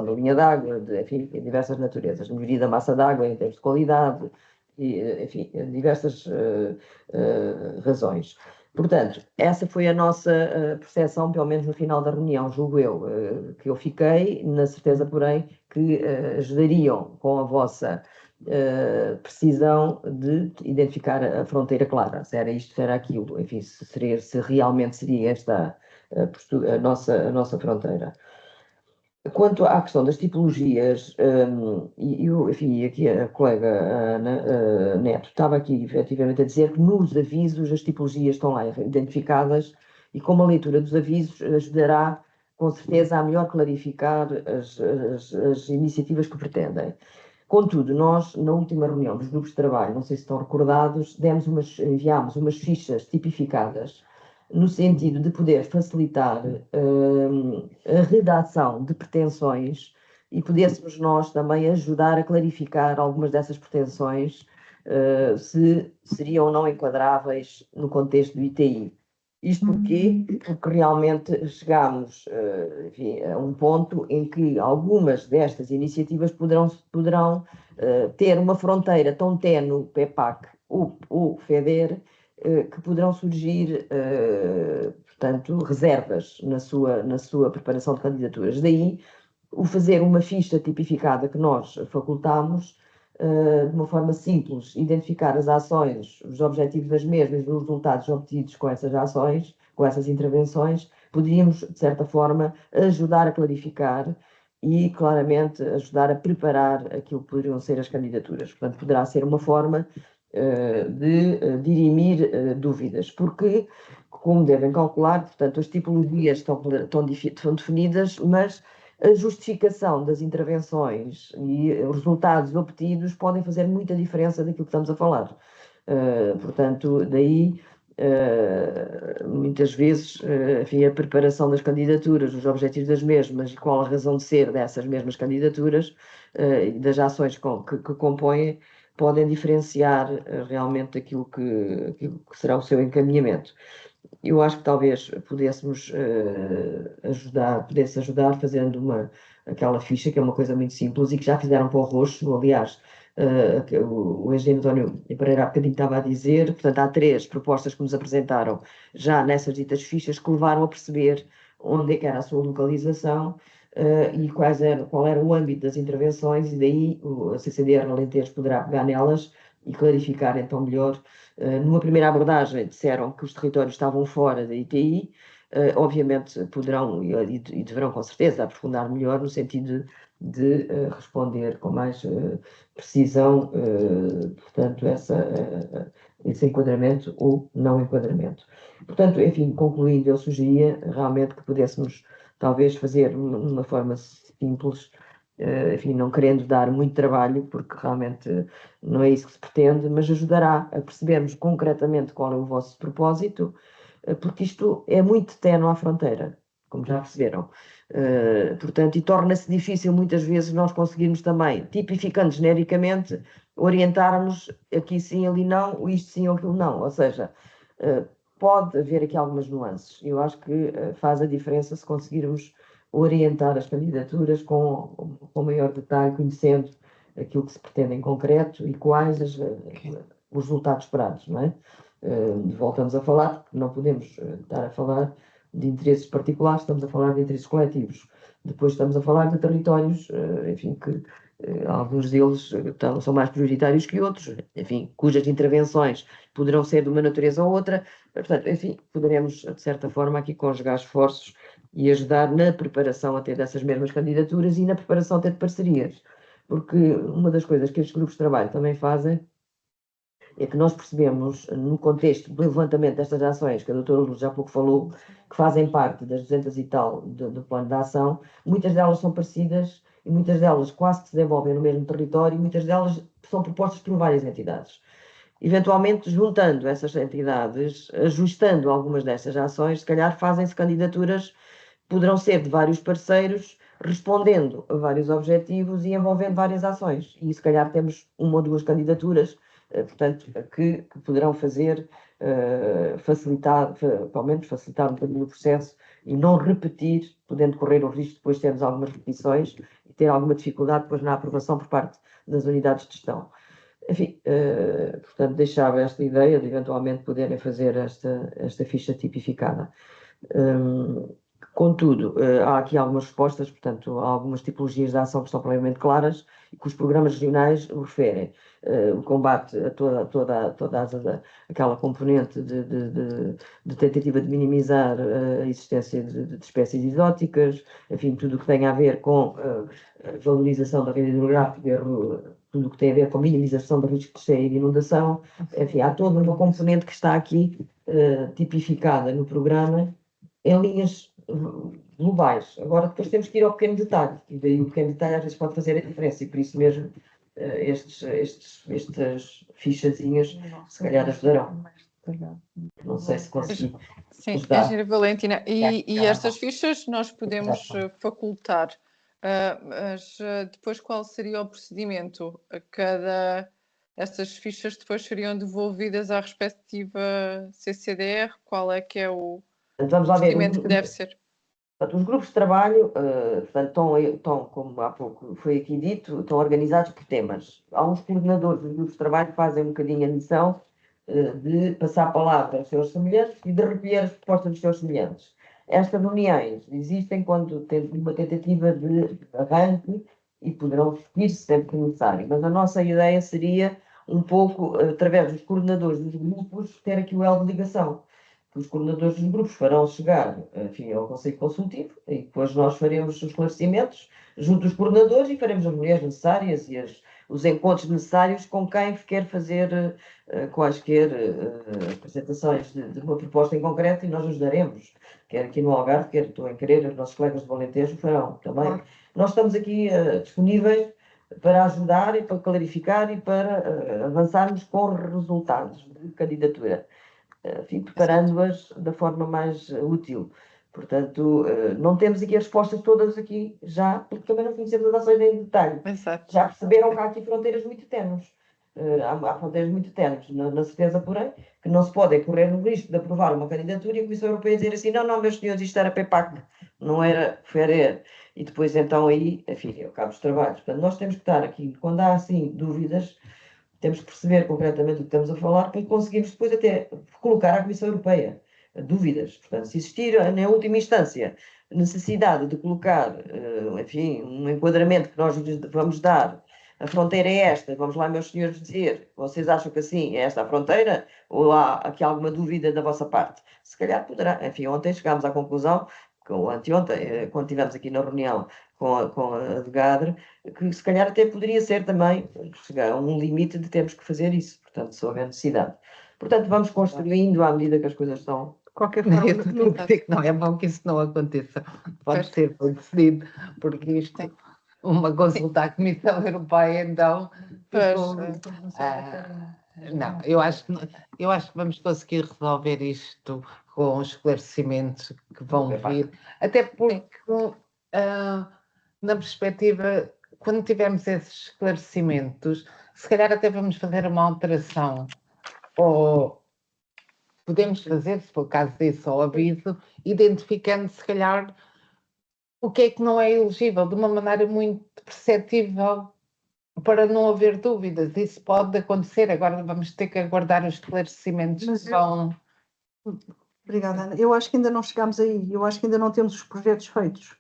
[SPEAKER 4] da linha d'água, enfim, de diversas naturezas, de melhoria da massa d'água em termos de qualidade, e, enfim, diversas razões. Portanto, essa foi a nossa percepção, pelo menos no final da reunião, julgo eu, que eu fiquei, na certeza, porém, que ajudariam com a vossa precisão de identificar a fronteira clara, se era isto, se era aquilo, enfim, se realmente seria esta a nossa fronteira. Quanto à questão das tipologias, enfim, aqui a colega Ana Neto estava aqui efetivamente a dizer que nos avisos as tipologias estão lá identificadas e com uma leitura dos avisos ajudará com certeza a melhor clarificar as iniciativas que pretendem. Contudo, nós, na última reunião dos grupos de trabalho, não sei se estão recordados, enviámos umas fichas tipificadas no sentido de poder facilitar a redação de pretensões e pudéssemos nós também ajudar a clarificar algumas dessas pretensões, se seriam ou não enquadráveis no contexto do ITI. Isto porque realmente chegámos enfim, a um ponto em que algumas destas iniciativas poderão ter uma fronteira tão ténue, PEPAC ou FEDER, que poderão surgir, portanto, reservas na sua preparação de candidaturas. Daí, o fazer uma ficha tipificada que nós facultamos, de uma forma simples, identificar as ações, os objetivos das mesmas, os resultados obtidos com essas ações, com essas intervenções, poderíamos, de certa forma, ajudar a clarificar e, claramente, ajudar a preparar aquilo que poderiam ser as candidaturas. Portanto, poderá ser uma forma de dirimir dúvidas, porque, como devem calcular, portanto, as tipologias estão definidas, mas a justificação das intervenções e os resultados obtidos podem fazer muita diferença daquilo que estamos a falar. Portanto, daí, muitas vezes, enfim, a preparação das candidaturas, os objetivos das mesmas e qual a razão de ser dessas mesmas candidaturas e das ações que compõem, podem diferenciar realmente aquilo que será o seu encaminhamento. Eu acho que talvez pudéssemos ajudar fazendo aquela ficha, que é uma coisa muito simples e que já fizeram para o roxo. Aliás, o engenheiro António Pereira há bocadinho estava a dizer, portanto, há 3 propostas que nos apresentaram já nessas ditas fichas que levaram a perceber onde é que era a sua localização e qual era o âmbito das intervenções, e daí a CCDR Alentejo poderá pegar nelas e clarificar então melhor. Numa primeira abordagem disseram que os territórios estavam fora da ITI, obviamente poderão e deverão com certeza aprofundar melhor no sentido de responder com mais precisão, portanto, esse enquadramento ou não enquadramento. Portanto, enfim, concluindo, eu sugeria realmente que pudéssemos talvez fazer uma forma simples, enfim, não querendo dar muito trabalho, porque realmente não é isso que se pretende, mas ajudará a percebermos concretamente qual é o vosso propósito, porque isto é muito ténue à fronteira, como já perceberam. Portanto, e torna-se difícil muitas vezes nós conseguirmos também, tipificando genericamente, orientarmos aqui sim, ali não, ou isto sim ou aquilo não. Ou seja, pode haver aqui algumas nuances. Eu acho que faz a diferença se conseguirmos orientar as candidaturas com maior detalhe, conhecendo aquilo que se pretende em concreto e quais os resultados esperados, não é? Voltamos a falar, porque não podemos estar a falar de interesses particulares, estamos a falar de interesses coletivos. Depois estamos a falar de territórios, enfim, que alguns deles são mais prioritários que outros, enfim, cujas intervenções poderão ser de uma natureza ou outra. Portanto, enfim, poderemos, de certa forma, aqui conjugar esforços e ajudar na preparação até dessas mesmas candidaturas e na preparação até de parcerias. Porque uma das coisas que estes grupos de trabalho também fazem é que nós percebemos, no contexto do levantamento destas ações, que a doutora Lourdes já há pouco falou, que fazem parte das 200 e tal do plano de ação, muitas delas são parecidas e muitas delas quase que se desenvolvem no mesmo território e muitas delas são propostas por várias entidades. Eventualmente, juntando essas entidades, ajustando algumas destas ações, se calhar fazem-se candidaturas, poderão ser de vários parceiros, respondendo a vários objetivos e envolvendo várias ações. E se calhar temos uma ou duas candidaturas, portanto, que poderão fazer, facilitar, pelo menos facilitar um bocadinho o processo e não repetir, podendo correr o risco de depois termos algumas repetições e ter alguma dificuldade depois na aprovação por parte das unidades de gestão. Enfim, portanto, deixava esta ideia de eventualmente poderem fazer esta ficha tipificada. Contudo, há aqui algumas respostas, portanto, há algumas tipologias de ação que estão provavelmente claras e que os programas regionais referem. O combate a toda aquela componente de tentativa de minimizar a existência de espécies exóticas, enfim, tudo o que tem a ver com a valorização da rede hidrográfica, tudo o que tem a ver com a minimização do risco de cheia e de inundação, enfim, há toda uma componente que está aqui tipificada no programa em linhas globais. Agora, depois temos que ir ao pequeno detalhe, e daí o pequeno detalhe às vezes pode fazer a diferença, e por isso mesmo estas fichazinhas se calhar ajudarão. Não sei se consegui.
[SPEAKER 2] Sim, Engenheira Valentina, e estas fichas nós podemos facultar, mas depois qual seria o procedimento? Estas fichas depois seriam devolvidas à respectiva CCDR? Qual é que é o procedimento que deve ser?
[SPEAKER 4] Portanto, os grupos de trabalho, portanto, estão, como há pouco foi aqui dito, estão organizados por temas. Há uns coordenadores dos grupos de trabalho que fazem um bocadinho a missão de passar a palavra aos seus semelhantes e de recolher as propostas dos seus semelhantes. Estas reuniões existem quando tem uma tentativa de arranque e poderão seguir-se sempre que necessário. Mas a nossa ideia seria, um pouco, através dos coordenadores dos grupos, ter aqui o elo de ligação. Os coordenadores dos grupos farão chegar, enfim, ao Conselho Consultivo e depois nós faremos os esclarecimentos junto dos coordenadores e faremos as reuniões necessárias e os encontros necessários com quem quer fazer quaisquer apresentações de uma proposta em concreto e nós ajudaremos, quer aqui no Algarve, quer estou em Querer, os nossos colegas de Valentejo farão também. Nós estamos aqui disponíveis para ajudar e para clarificar e para avançarmos com resultados de candidatura. Enfim, preparando-as da forma mais útil. Portanto, não temos aqui as respostas todas aqui já, porque também não conhecemos as ações em detalhe.
[SPEAKER 2] Exato.
[SPEAKER 4] Já perceberam que há aqui fronteiras muito ténues. Há fronteiras muito ténues, na certeza, porém, que não se pode correr no risco de aprovar uma candidatura e a Comissão Europeia dizer assim, não, meus senhores, isto era PEPAC, não era FERER. E depois, então, aí, enfim, é o cabo dos trabalhos. Portanto, nós temos que estar aqui, quando há, assim, dúvidas, temos que perceber concretamente o que estamos a falar para conseguirmos depois até colocar à Comissão Europeia dúvidas. Portanto, se existir, na última instância, necessidade de colocar, enfim, um enquadramento que nós vamos dar a fronteira é esta, vamos lá, meus senhores, dizer, vocês acham que assim é esta a fronteira, ou há aqui alguma dúvida da vossa parte? Se calhar poderá, enfim, ontem chegámos à conclusão, ou anteontem, quando estivemos aqui na reunião com a de Gadre, que se calhar até poderia ser também chegar a um limite de termos que fazer isso, portanto, se houver necessidade. Portanto, vamos construindo à medida que as coisas estão.
[SPEAKER 3] De qualquer forma,
[SPEAKER 5] Eu tenho que dizer que não é bom que isso não aconteça. Pode ser decidido, porque isto, uma consulta à Comissão Europeia, então, ficou, não, eu acho que vamos conseguir resolver isto com os esclarecimentos que vão vir, até porque, na perspectiva, quando tivermos esses esclarecimentos, se calhar até vamos fazer uma alteração, ou podemos fazer, se for o caso disso, ao aviso, identificando, se calhar, o que é que não é elegível, de uma maneira muito perceptível, para não haver dúvidas. Isso pode acontecer, agora vamos ter que aguardar os esclarecimentos que vão...
[SPEAKER 3] Obrigada, Ana. Eu acho que ainda não chegámos aí, eu acho que ainda não temos os projetos feitos.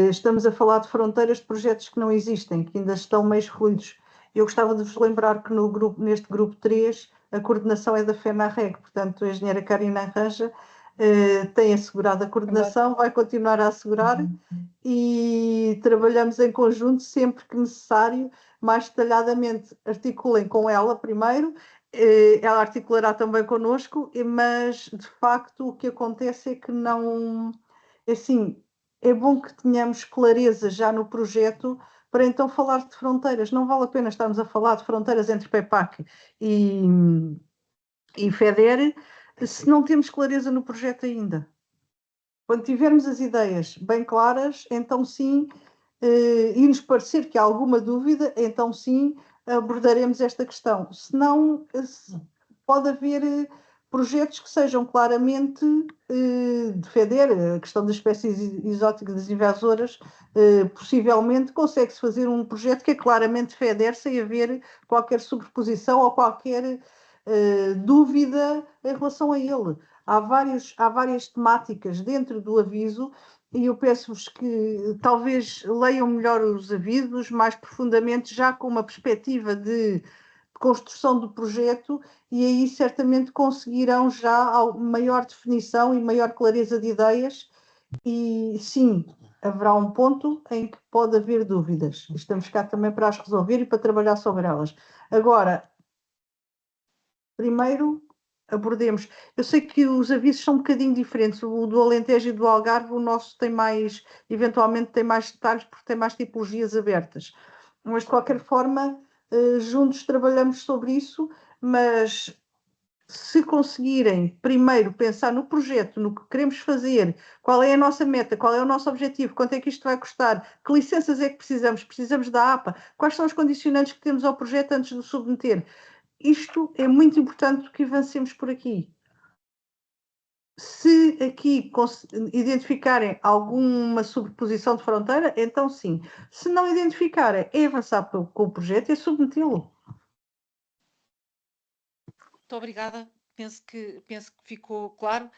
[SPEAKER 3] Estamos a falar de fronteiras de projetos que não existem, que ainda estão meio excluídos. Eu gostava de vos lembrar que neste grupo 3, a coordenação é da FENARREG, portanto, a engenheira Karina Arranja tem assegurado a coordenação, vai continuar a assegurar e trabalhamos em conjunto sempre que necessário, mais detalhadamente. Articulem com ela primeiro, ela articulará também connosco, mas de facto o que acontece é que não, assim, é bom que tenhamos clareza já no projeto para então falar de fronteiras. Não vale a pena estarmos a falar de fronteiras entre PEPAC e FEDER se não temos clareza no projeto ainda. Quando tivermos as ideias bem claras, então sim, e nos parecer que há alguma dúvida, então sim, abordaremos esta questão. Senão, pode haver projetos que sejam claramente de FEDER, a questão das espécies exóticas invasoras, possivelmente consegue-se fazer um projeto que é claramente FEDER, sem haver qualquer sobreposição ou qualquer dúvida em relação a ele. Há várias temáticas dentro do aviso e eu peço-vos que talvez leiam melhor os avisos mais profundamente, já com uma perspectiva de construção do projeto, e aí certamente conseguirão já maior definição e maior clareza de ideias, e sim, haverá um ponto em que pode haver dúvidas. Estamos cá também para as resolver e para trabalhar sobre elas. Agora, primeiro abordemos. Eu sei que os avisos são um bocadinho diferentes. O do Alentejo e do Algarve, o nosso tem mais, eventualmente tem mais detalhes, porque tem mais tipologias abertas. Mas, de qualquer forma, juntos trabalhamos sobre isso, mas se conseguirem primeiro pensar no projeto, no que queremos fazer, qual é a nossa meta, qual é o nosso objetivo, quanto é que isto vai custar, que licenças é que precisamos, precisamos da APA, quais são os condicionantes que temos ao projeto antes de o submeter. Isto é muito importante que avancemos por aqui. Se aqui identificarem alguma sobreposição de fronteira, então sim. Se não identificarem, é avançar com o projeto e é submetê-lo.
[SPEAKER 1] Muito obrigada. Penso que ficou claro.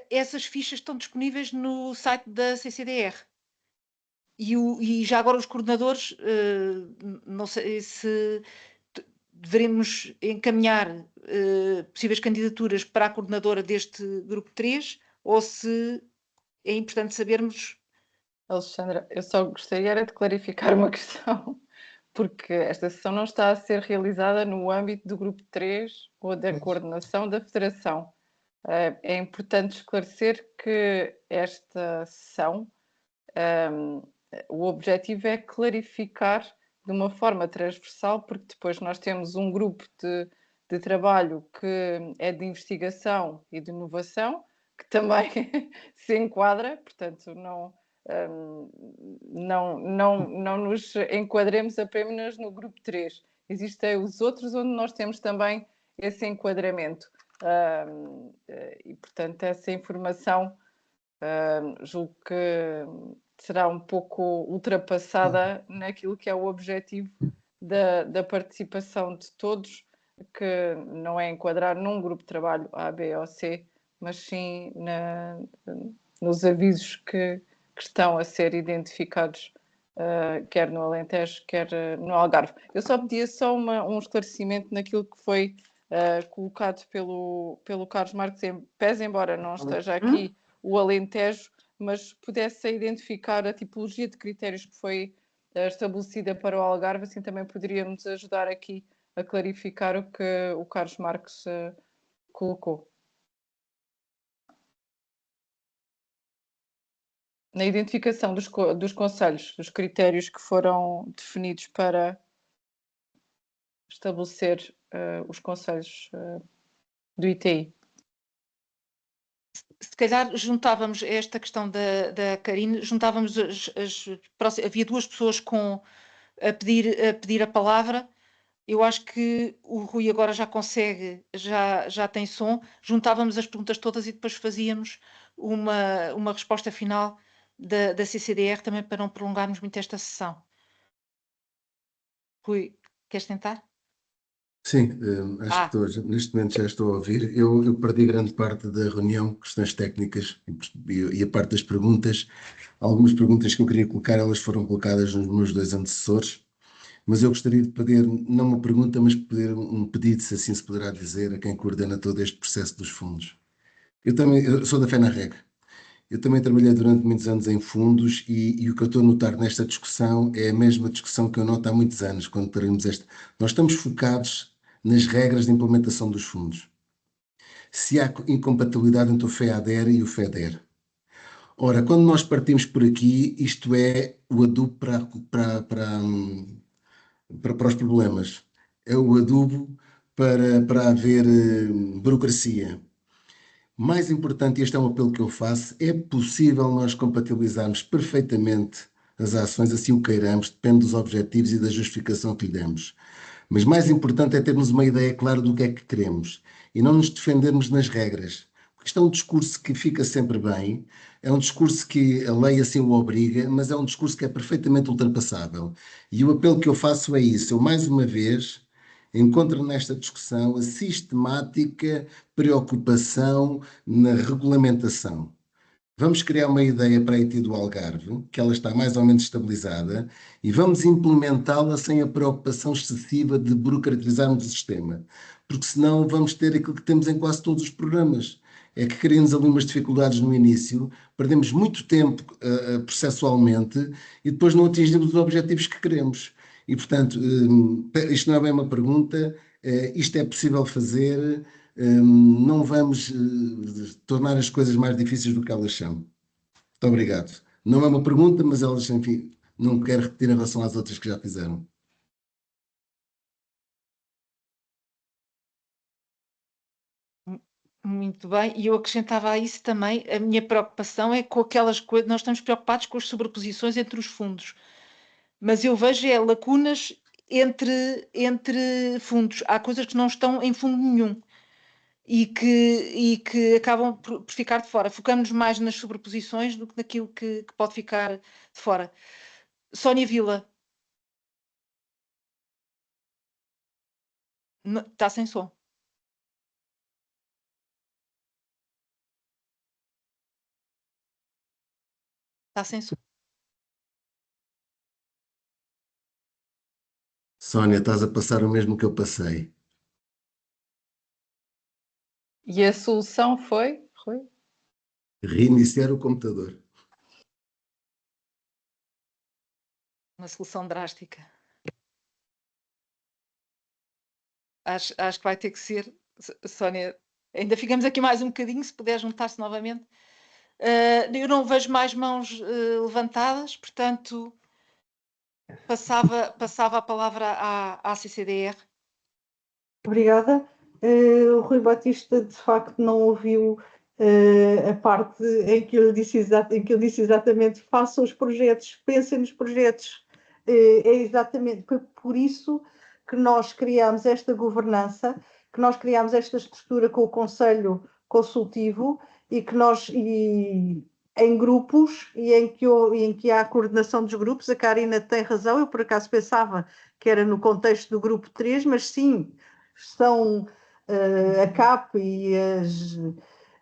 [SPEAKER 1] Essas fichas estão disponíveis no site da CCDR. E já agora os coordenadores, não sei se deveremos encaminhar possíveis candidaturas para a coordenadora deste grupo 3, ou se é importante sabermos...
[SPEAKER 2] Alexandra, eu só gostaria era de clarificar uma questão, porque esta sessão não está a ser realizada no âmbito do grupo 3 ou da coordenação da Federação. É importante esclarecer que esta sessão, o objetivo é clarificar de uma forma transversal, porque depois nós temos um grupo de trabalho que é de investigação e de inovação, que também se enquadra, portanto não nos enquadremos apenas no grupo 3. Existem os outros onde nós temos também esse enquadramento. E, portanto, essa informação julgo que será um pouco ultrapassada naquilo que é o objetivo da participação de todos, que não é enquadrar num grupo de trabalho A, B ou C, mas sim nos avisos que estão a ser identificados quer no Alentejo, quer no Algarve. Eu só pedia só um esclarecimento naquilo que foi colocado pelo Carlos Marques, pese embora não esteja aqui o Alentejo, mas pudesse identificar a tipologia de critérios que foi estabelecida para o Algarve, assim também poderíamos ajudar aqui a clarificar o que o Carlos Marques colocou. Na identificação dos conselhos, dos critérios que foram definidos para estabelecer os conselhos do ITI.
[SPEAKER 1] Se calhar juntávamos esta questão da Karine, juntávamos havia duas pessoas a pedir a palavra. Eu acho que o Rui agora já consegue, já tem som. Juntávamos as perguntas todas e depois fazíamos uma resposta final da CCDR também para não prolongarmos muito esta sessão. Rui, queres tentar?
[SPEAKER 12] Sim, acho que neste momento já estou a ouvir. Eu perdi grande parte da reunião, questões técnicas e a parte das perguntas. Algumas perguntas que eu queria colocar, elas foram colocadas nos meus dois antecessores, mas eu gostaria de pedir, não uma pergunta, mas pedir um pedido, se assim se poderá dizer, a quem coordena todo este processo dos fundos. Eu sou da FENARREG. Eu também trabalhei durante muitos anos em fundos e o que eu estou a notar nesta discussão é a mesma discussão que eu noto há muitos anos, quando teremos esta. Nós estamos focados nas regras de implementação dos fundos. Se há incompatibilidade entre o FEADER e o FEDER. Ora, quando nós partimos por aqui, isto é o adubo para os problemas. É o adubo para haver burocracia. Mais importante, e este é um apelo que eu faço, é possível nós compatibilizarmos perfeitamente as ações, assim o queiramos, depende dos objetivos e da justificação que lhe demos. Mas mais importante é termos uma ideia clara do que é que queremos e não nos defendermos nas regras. Porque isto é um discurso que fica sempre bem, é um discurso que a lei assim o obriga, mas é um discurso que é perfeitamente ultrapassável. E o apelo que eu faço é isso. Eu, mais uma vez, encontro nesta discussão a sistemática preocupação na regulamentação. Vamos criar uma ideia para a IT do Algarve, que ela está mais ou menos estabilizada, e vamos implementá-la sem a preocupação excessiva de burocratizarmos o sistema, porque senão vamos ter aquilo que temos em quase todos os programas. É que criamos ali umas dificuldades no início, perdemos muito tempo processualmente e depois não atingimos os objetivos que queremos. E, portanto, isto não é bem uma pergunta, isto é possível fazer, não vamos tornar as coisas mais difíceis do que elas são. Muito obrigado. Não é uma pergunta, mas elas, enfim, não quero repetir em relação às outras que já fizeram.
[SPEAKER 1] Muito bem, e eu acrescentava a isso também, a minha preocupação é com aquelas coisas, nós estamos preocupados com as sobreposições entre os fundos, mas eu vejo lacunas entre fundos. Há coisas que não estão em fundo nenhum e que acabam por ficar de fora. Focamos mais nas sobreposições do que naquilo que pode ficar de fora. Sónia Vila. Está sem som. Está sem som.
[SPEAKER 12] Sónia, estás a passar o mesmo que eu passei.
[SPEAKER 2] E a solução foi, Rui?
[SPEAKER 12] Reiniciar o computador.
[SPEAKER 1] Uma solução drástica. Acho que vai ter que ser, Sónia, ainda ficamos aqui mais um bocadinho, se puder juntar-se novamente. Eu não vejo mais mãos levantadas, portanto, passava a palavra à CCDR.
[SPEAKER 3] Obrigada. O Rui Batista, de facto, não ouviu a parte em que eu disse exatamente façam os projetos, pensem nos projetos. Foi por isso que nós criámos esta governança, que nós criámos esta estrutura com o Conselho Consultivo e que em grupos e em que há a coordenação dos grupos. A Karina tem razão, eu por acaso pensava que era no contexto do grupo 3, mas sim, são a CAP e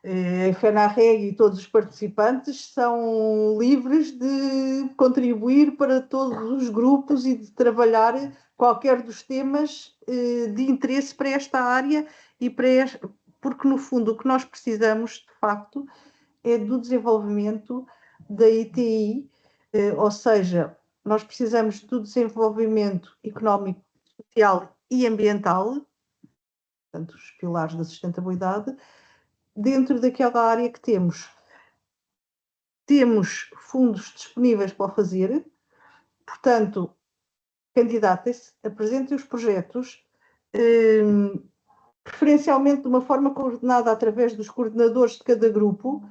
[SPEAKER 3] A FENARREG e todos os participantes são livres de contribuir para todos os grupos e de trabalhar qualquer dos temas de interesse para esta área e porque, no fundo, o que nós precisamos, de facto, é do desenvolvimento da ITI, ou seja, nós precisamos do desenvolvimento económico, social e ambiental, portanto, os pilares da sustentabilidade, dentro daquela área que temos. Temos fundos disponíveis para o fazer, portanto, candidatem-se, apresentem os projetos, preferencialmente de uma forma coordenada através dos coordenadores de cada grupo,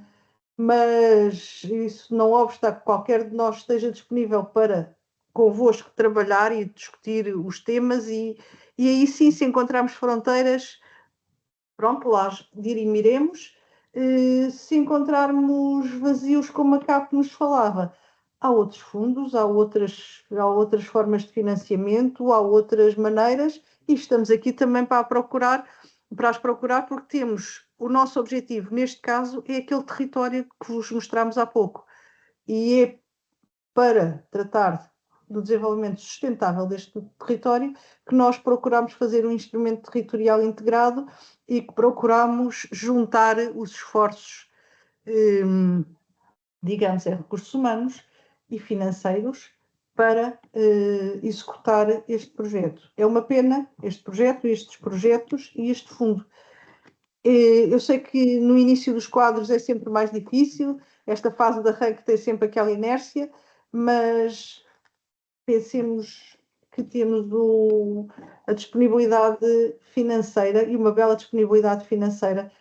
[SPEAKER 3] mas isso não obsta que qualquer de nós esteja disponível para convosco trabalhar e discutir os temas e aí sim, se encontrarmos fronteiras, pronto, lá dirimiremos. Se encontrarmos vazios como a CAP nos falava, há outros fundos, há outras formas de financiamento, há outras maneiras e estamos aqui também para as procurar porque temos o nosso objetivo, neste caso, é aquele território que vos mostramos há pouco e é para tratar do desenvolvimento sustentável deste território que nós procuramos fazer um instrumento territorial integrado e que procuramos juntar os esforços, digamos, em recursos humanos e financeiros para executar este projeto. É uma pena este projeto, estes projetos e este fundo. Eu sei que no início dos quadros é sempre mais difícil, esta fase de arranque tem sempre aquela inércia, mas pensemos que temos a disponibilidade financeira e uma bela disponibilidade financeira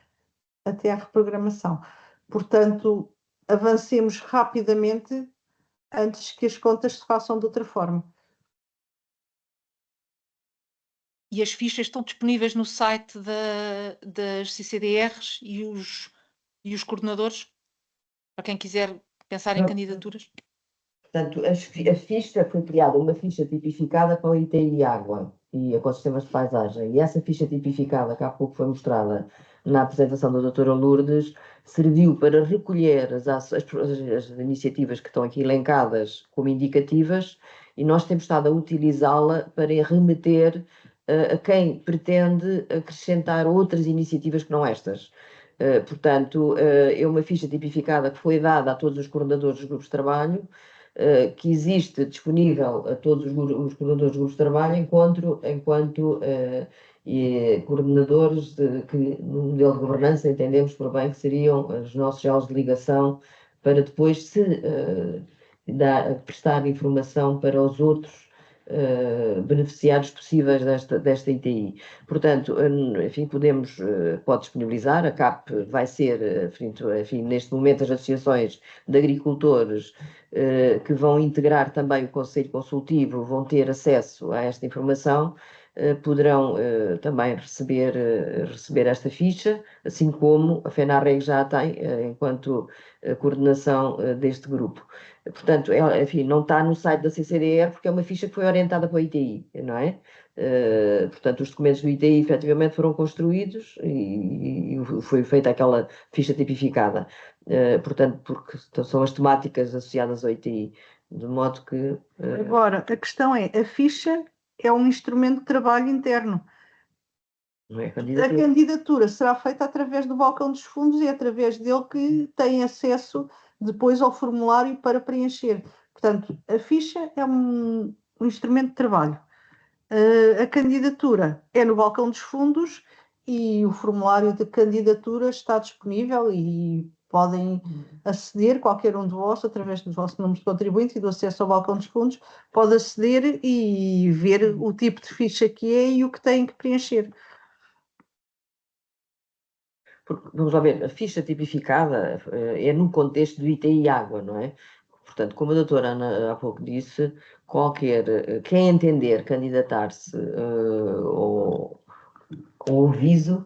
[SPEAKER 3] até à reprogramação. Portanto, avancemos rapidamente antes que as contas se façam de outra forma.
[SPEAKER 1] E as fichas estão disponíveis no site das CCDRs e os coordenadores, para quem quiser pensar em candidaturas?
[SPEAKER 4] Portanto, a ficha foi criada, uma ficha tipificada para o ITI Água e ecossistemas de paisagem. E essa ficha tipificada, que há pouco foi mostrada na apresentação da doutora Lourdes, serviu para recolher as iniciativas que estão aqui elencadas como indicativas e nós temos estado a utilizá-la para remeter a quem pretende acrescentar outras iniciativas que não estas. Portanto, é uma ficha tipificada que foi dada a todos os coordenadores dos grupos de trabalho, que existe disponível a todos os coordenadores dos grupos de trabalho enquanto coordenadores que no modelo de governança entendemos por bem que seriam os nossos elos de ligação para depois prestar informação para os outros beneficiários possíveis desta ITI. Portanto, enfim, pode disponibilizar, a CAP vai ser, enfim, neste momento as associações de agricultores que vão integrar também o Conselho Consultivo vão ter acesso a esta informação, poderão também receber esta ficha, assim como a FENARREG já a tem enquanto coordenação deste grupo. Portanto, enfim, não está no site da CCDR porque é uma ficha que foi orientada para o ITI, não é? Portanto, os documentos do ITI efetivamente foram construídos e foi feita aquela ficha tipificada. Portanto, porque são as temáticas associadas ao ITI, de modo que...
[SPEAKER 3] Agora, a questão é, a ficha é um instrumento de trabalho interno.
[SPEAKER 4] Não é
[SPEAKER 3] a candidatura será feita através do balcão dos fundos e é através dele que tem acesso depois ao formulário para preencher. Portanto, a ficha é um instrumento de trabalho. A candidatura é no balcão dos fundos e o formulário de candidatura está disponível e podem aceder, qualquer um de vós, através do vosso número de contribuinte e do acesso ao balcão dos fundos, pode aceder e ver o tipo de ficha que é e o que tem que preencher.
[SPEAKER 4] Vamos lá ver, a ficha tipificada é no contexto do ITI Água, não é? Portanto, como a doutora Ana há pouco disse, quem entender candidatar-se com o aviso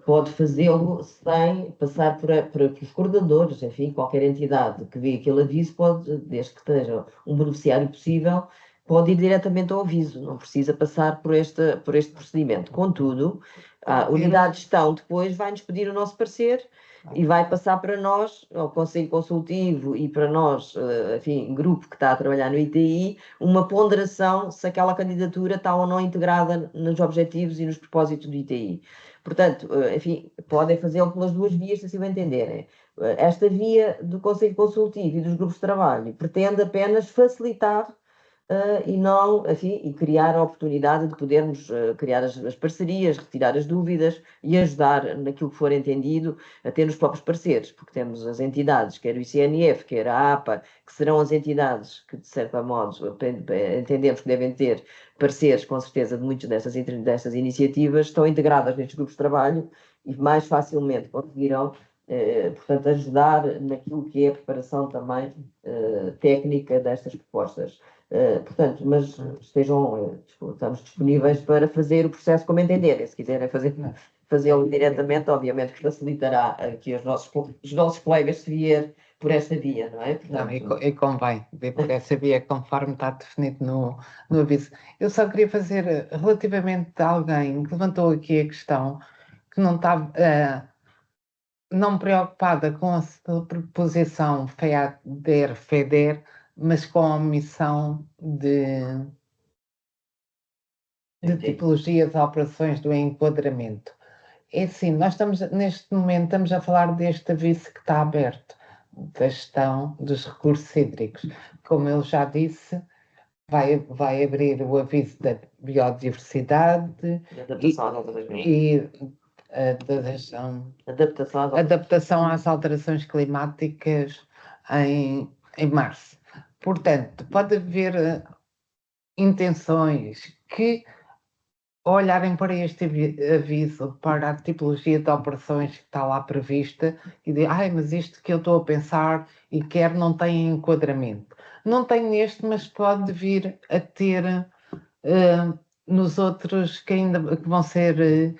[SPEAKER 4] pode fazê-lo sem passar pelos coordenadores, enfim, qualquer entidade que vê aquele aviso pode, desde que esteja um beneficiário possível, pode ir diretamente ao aviso, não precisa passar por este procedimento. Contudo, a unidade de gestão depois vai-nos pedir o nosso parecer e vai passar para nós, ao Conselho Consultivo e para nós, enfim, grupo que está a trabalhar no ITI, uma ponderação se aquela candidatura está ou não integrada nos objetivos e nos propósitos do ITI. Portanto, enfim, podem fazê-lo pelas duas vias, se assim o entenderem. Esta via do Conselho Consultivo e dos grupos de trabalho pretende apenas facilitar e não, assim, e criar a oportunidade de podermos criar as parcerias, retirar as dúvidas e ajudar naquilo que for entendido a ter os próprios parceiros, porque temos as entidades, quer o ICNF, quer a APA, que serão as entidades que, de certo modo, entendemos que devem ter parceiros, com certeza, de muitas dessas iniciativas, estão integradas nestes grupos de trabalho e mais facilmente conseguirão portanto, ajudar naquilo que é a preparação também técnica destas propostas. Portanto, mas estamos disponíveis para fazer o processo como entenderem. Se quiserem fazê-lo diretamente, obviamente que facilitará aqui os nossos colegas se vier por esta via, não é? Portanto,
[SPEAKER 5] Não, e convém ver por essa via conforme está definido no aviso. Eu só queria fazer, relativamente a alguém que levantou aqui a questão, que não está não preocupada com a preposição FEADER, mas com a omissão de tipologias de operações do enquadramento. É assim, nós estamos, neste momento, estamos a falar deste aviso que está aberto, da gestão dos recursos hídricos. Como eu já disse, vai abrir o aviso da biodiversidade e adaptação às alterações climáticas em março. Portanto, pode haver intenções que olharem para este aviso, para a tipologia de operações que está lá prevista e dizem, mas isto que eu estou a pensar e quero não tem enquadramento. Não tem neste, mas pode vir a ter nos outros que ainda vão ser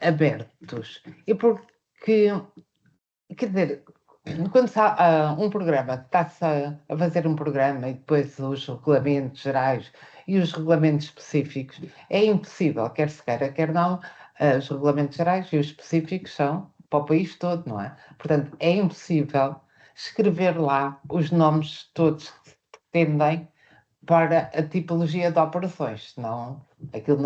[SPEAKER 5] abertos. E porque, quer dizer, quando há um programa, está-se a fazer um programa e depois os regulamentos gerais e os regulamentos específicos, é impossível, quer se queira, quer não, os regulamentos gerais e os específicos são para o país todo, não é? Portanto, é impossível escrever lá os nomes todos que se pretendem para a tipologia de operações, senão aquilo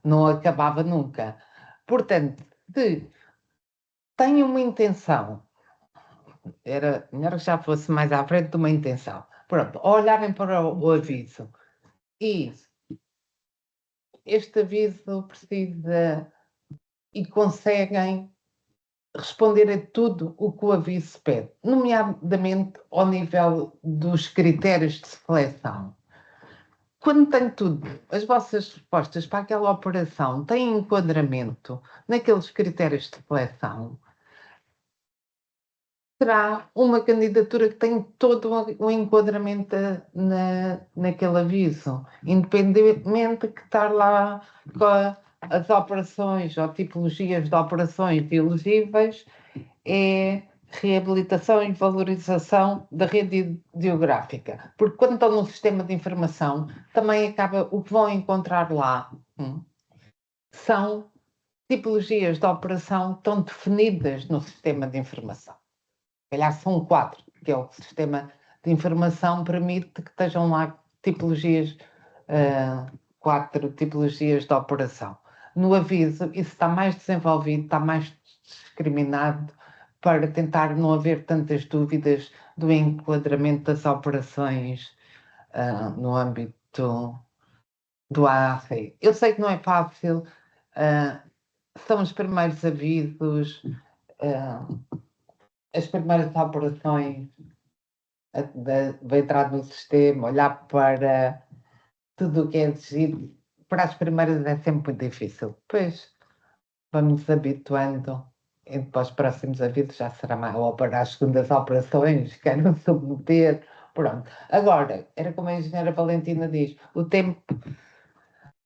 [SPEAKER 5] não acabava nunca. Portanto, tenho uma intenção, era melhor que já fosse mais à frente de uma intenção. Pronto, olharem para o aviso e este aviso precisa e conseguem responder a tudo o que o aviso pede, nomeadamente ao nível dos critérios de seleção. Quando tem tudo, as vossas respostas para aquela operação têm enquadramento naqueles critérios de seleção, será uma candidatura que tem todo o enquadramento naquele aviso, independentemente de estar lá com as operações ou tipologias de operações elegíveis, é reabilitação e valorização da rede hidrográfica. Porque quando estão no sistema de informação, também o que vão encontrar lá são tipologias de operação que estão definidas no sistema de informação. Calhar são 4, que é o sistema de informação permite que estejam lá tipologias, 4 tipologias de operação. No aviso, isso está mais desenvolvido, está mais discriminado para tentar não haver tantas dúvidas do enquadramento das operações no âmbito do AAC. Eu sei que não é fácil, são os primeiros avisos, as primeiras operações de entrar no sistema, olhar para tudo o que é exigido, para as primeiras é sempre muito difícil. Depois vamos habituando e para os próximos avisos já será mais, ou para as segundas operações, quero submeter, pronto. Agora, era como a engenheira Valentina diz, o tempo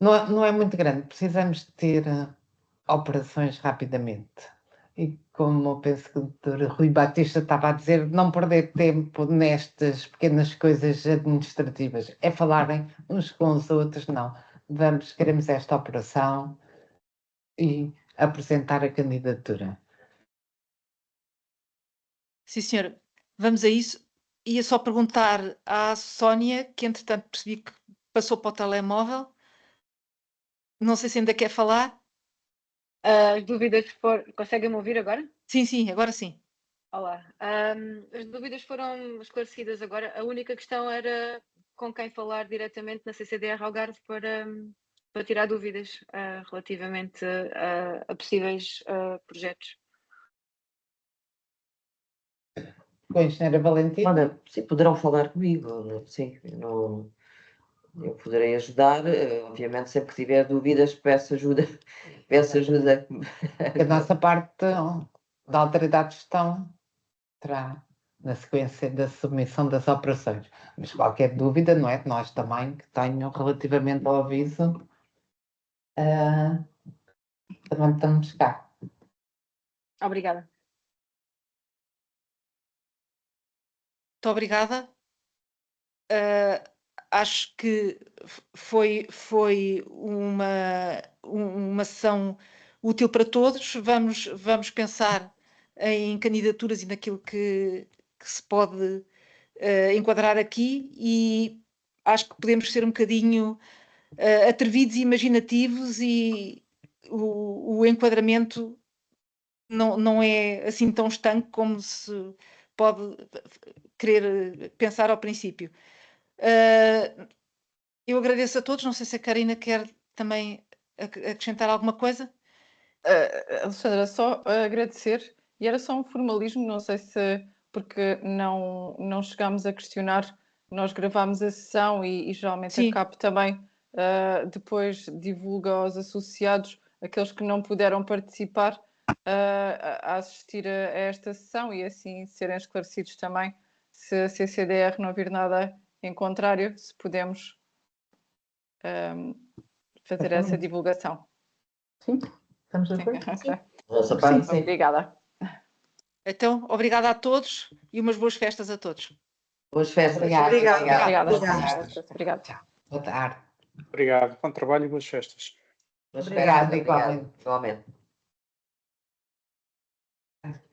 [SPEAKER 5] não é muito grande, precisamos de ter operações rapidamente. E como eu penso que o Dr. Rui Batista estava a dizer, não perder tempo nestas pequenas coisas administrativas, é falarem uns com os outros, não. Queremos esta operação e apresentar a candidatura.
[SPEAKER 1] Sim, senhora. Vamos a isso. Ia só perguntar à Sónia, que entretanto percebi que passou para o telemóvel. Não sei se ainda quer falar.
[SPEAKER 2] As dúvidas foram. Conseguem-me ouvir agora?
[SPEAKER 1] Sim, sim, agora sim.
[SPEAKER 2] Olá. As dúvidas foram esclarecidas agora. A única questão era com quem falar diretamente na CCDR Algarve para tirar dúvidas relativamente a possíveis projetos.
[SPEAKER 5] Com a engenheira Valentina.
[SPEAKER 4] Olha, sim, poderão falar comigo, sim, eu poderei ajudar, obviamente sempre que tiver dúvidas peço ajuda, peço ajuda.
[SPEAKER 5] A nossa parte da autoridade de gestão terá na sequência da submissão das operações. Mas qualquer dúvida, não é? Nós também que tenham relativamente ao aviso, também estamos cá.
[SPEAKER 2] Obrigada.
[SPEAKER 1] Muito obrigada. Acho que foi uma sessão útil para todos. Vamos pensar em candidaturas e naquilo que se pode enquadrar aqui, e acho que podemos ser um bocadinho atrevidos e imaginativos, e o enquadramento não é assim tão estanque como se pode querer pensar ao princípio. Eu agradeço a todos. Não sei se a Karina quer também acrescentar alguma coisa.
[SPEAKER 2] Alexandra, só agradecer, e era só um formalismo, não sei se, porque não chegámos a questionar, nós gravámos a sessão e geralmente
[SPEAKER 1] Sim.
[SPEAKER 2] a CAP também depois divulga aos associados, aqueles que não puderam participar, a assistir a esta sessão, e assim serem esclarecidos também, se a CCDR não vir nada em contrário, se podemos fazer essa divulgação.
[SPEAKER 3] Sim, estamos de acordo?
[SPEAKER 4] Nossa parte, sim.
[SPEAKER 2] Obrigada.
[SPEAKER 1] Então, obrigada a todos e umas boas festas a todos.
[SPEAKER 4] Boas festas.
[SPEAKER 3] Obrigada.
[SPEAKER 2] Obrigada.
[SPEAKER 5] Boa tarde.
[SPEAKER 7] Obrigado. Bom trabalho e boas festas.
[SPEAKER 4] Boas
[SPEAKER 5] Obrigada,
[SPEAKER 4] festas,
[SPEAKER 5] igualmente.
[SPEAKER 4] igualmente.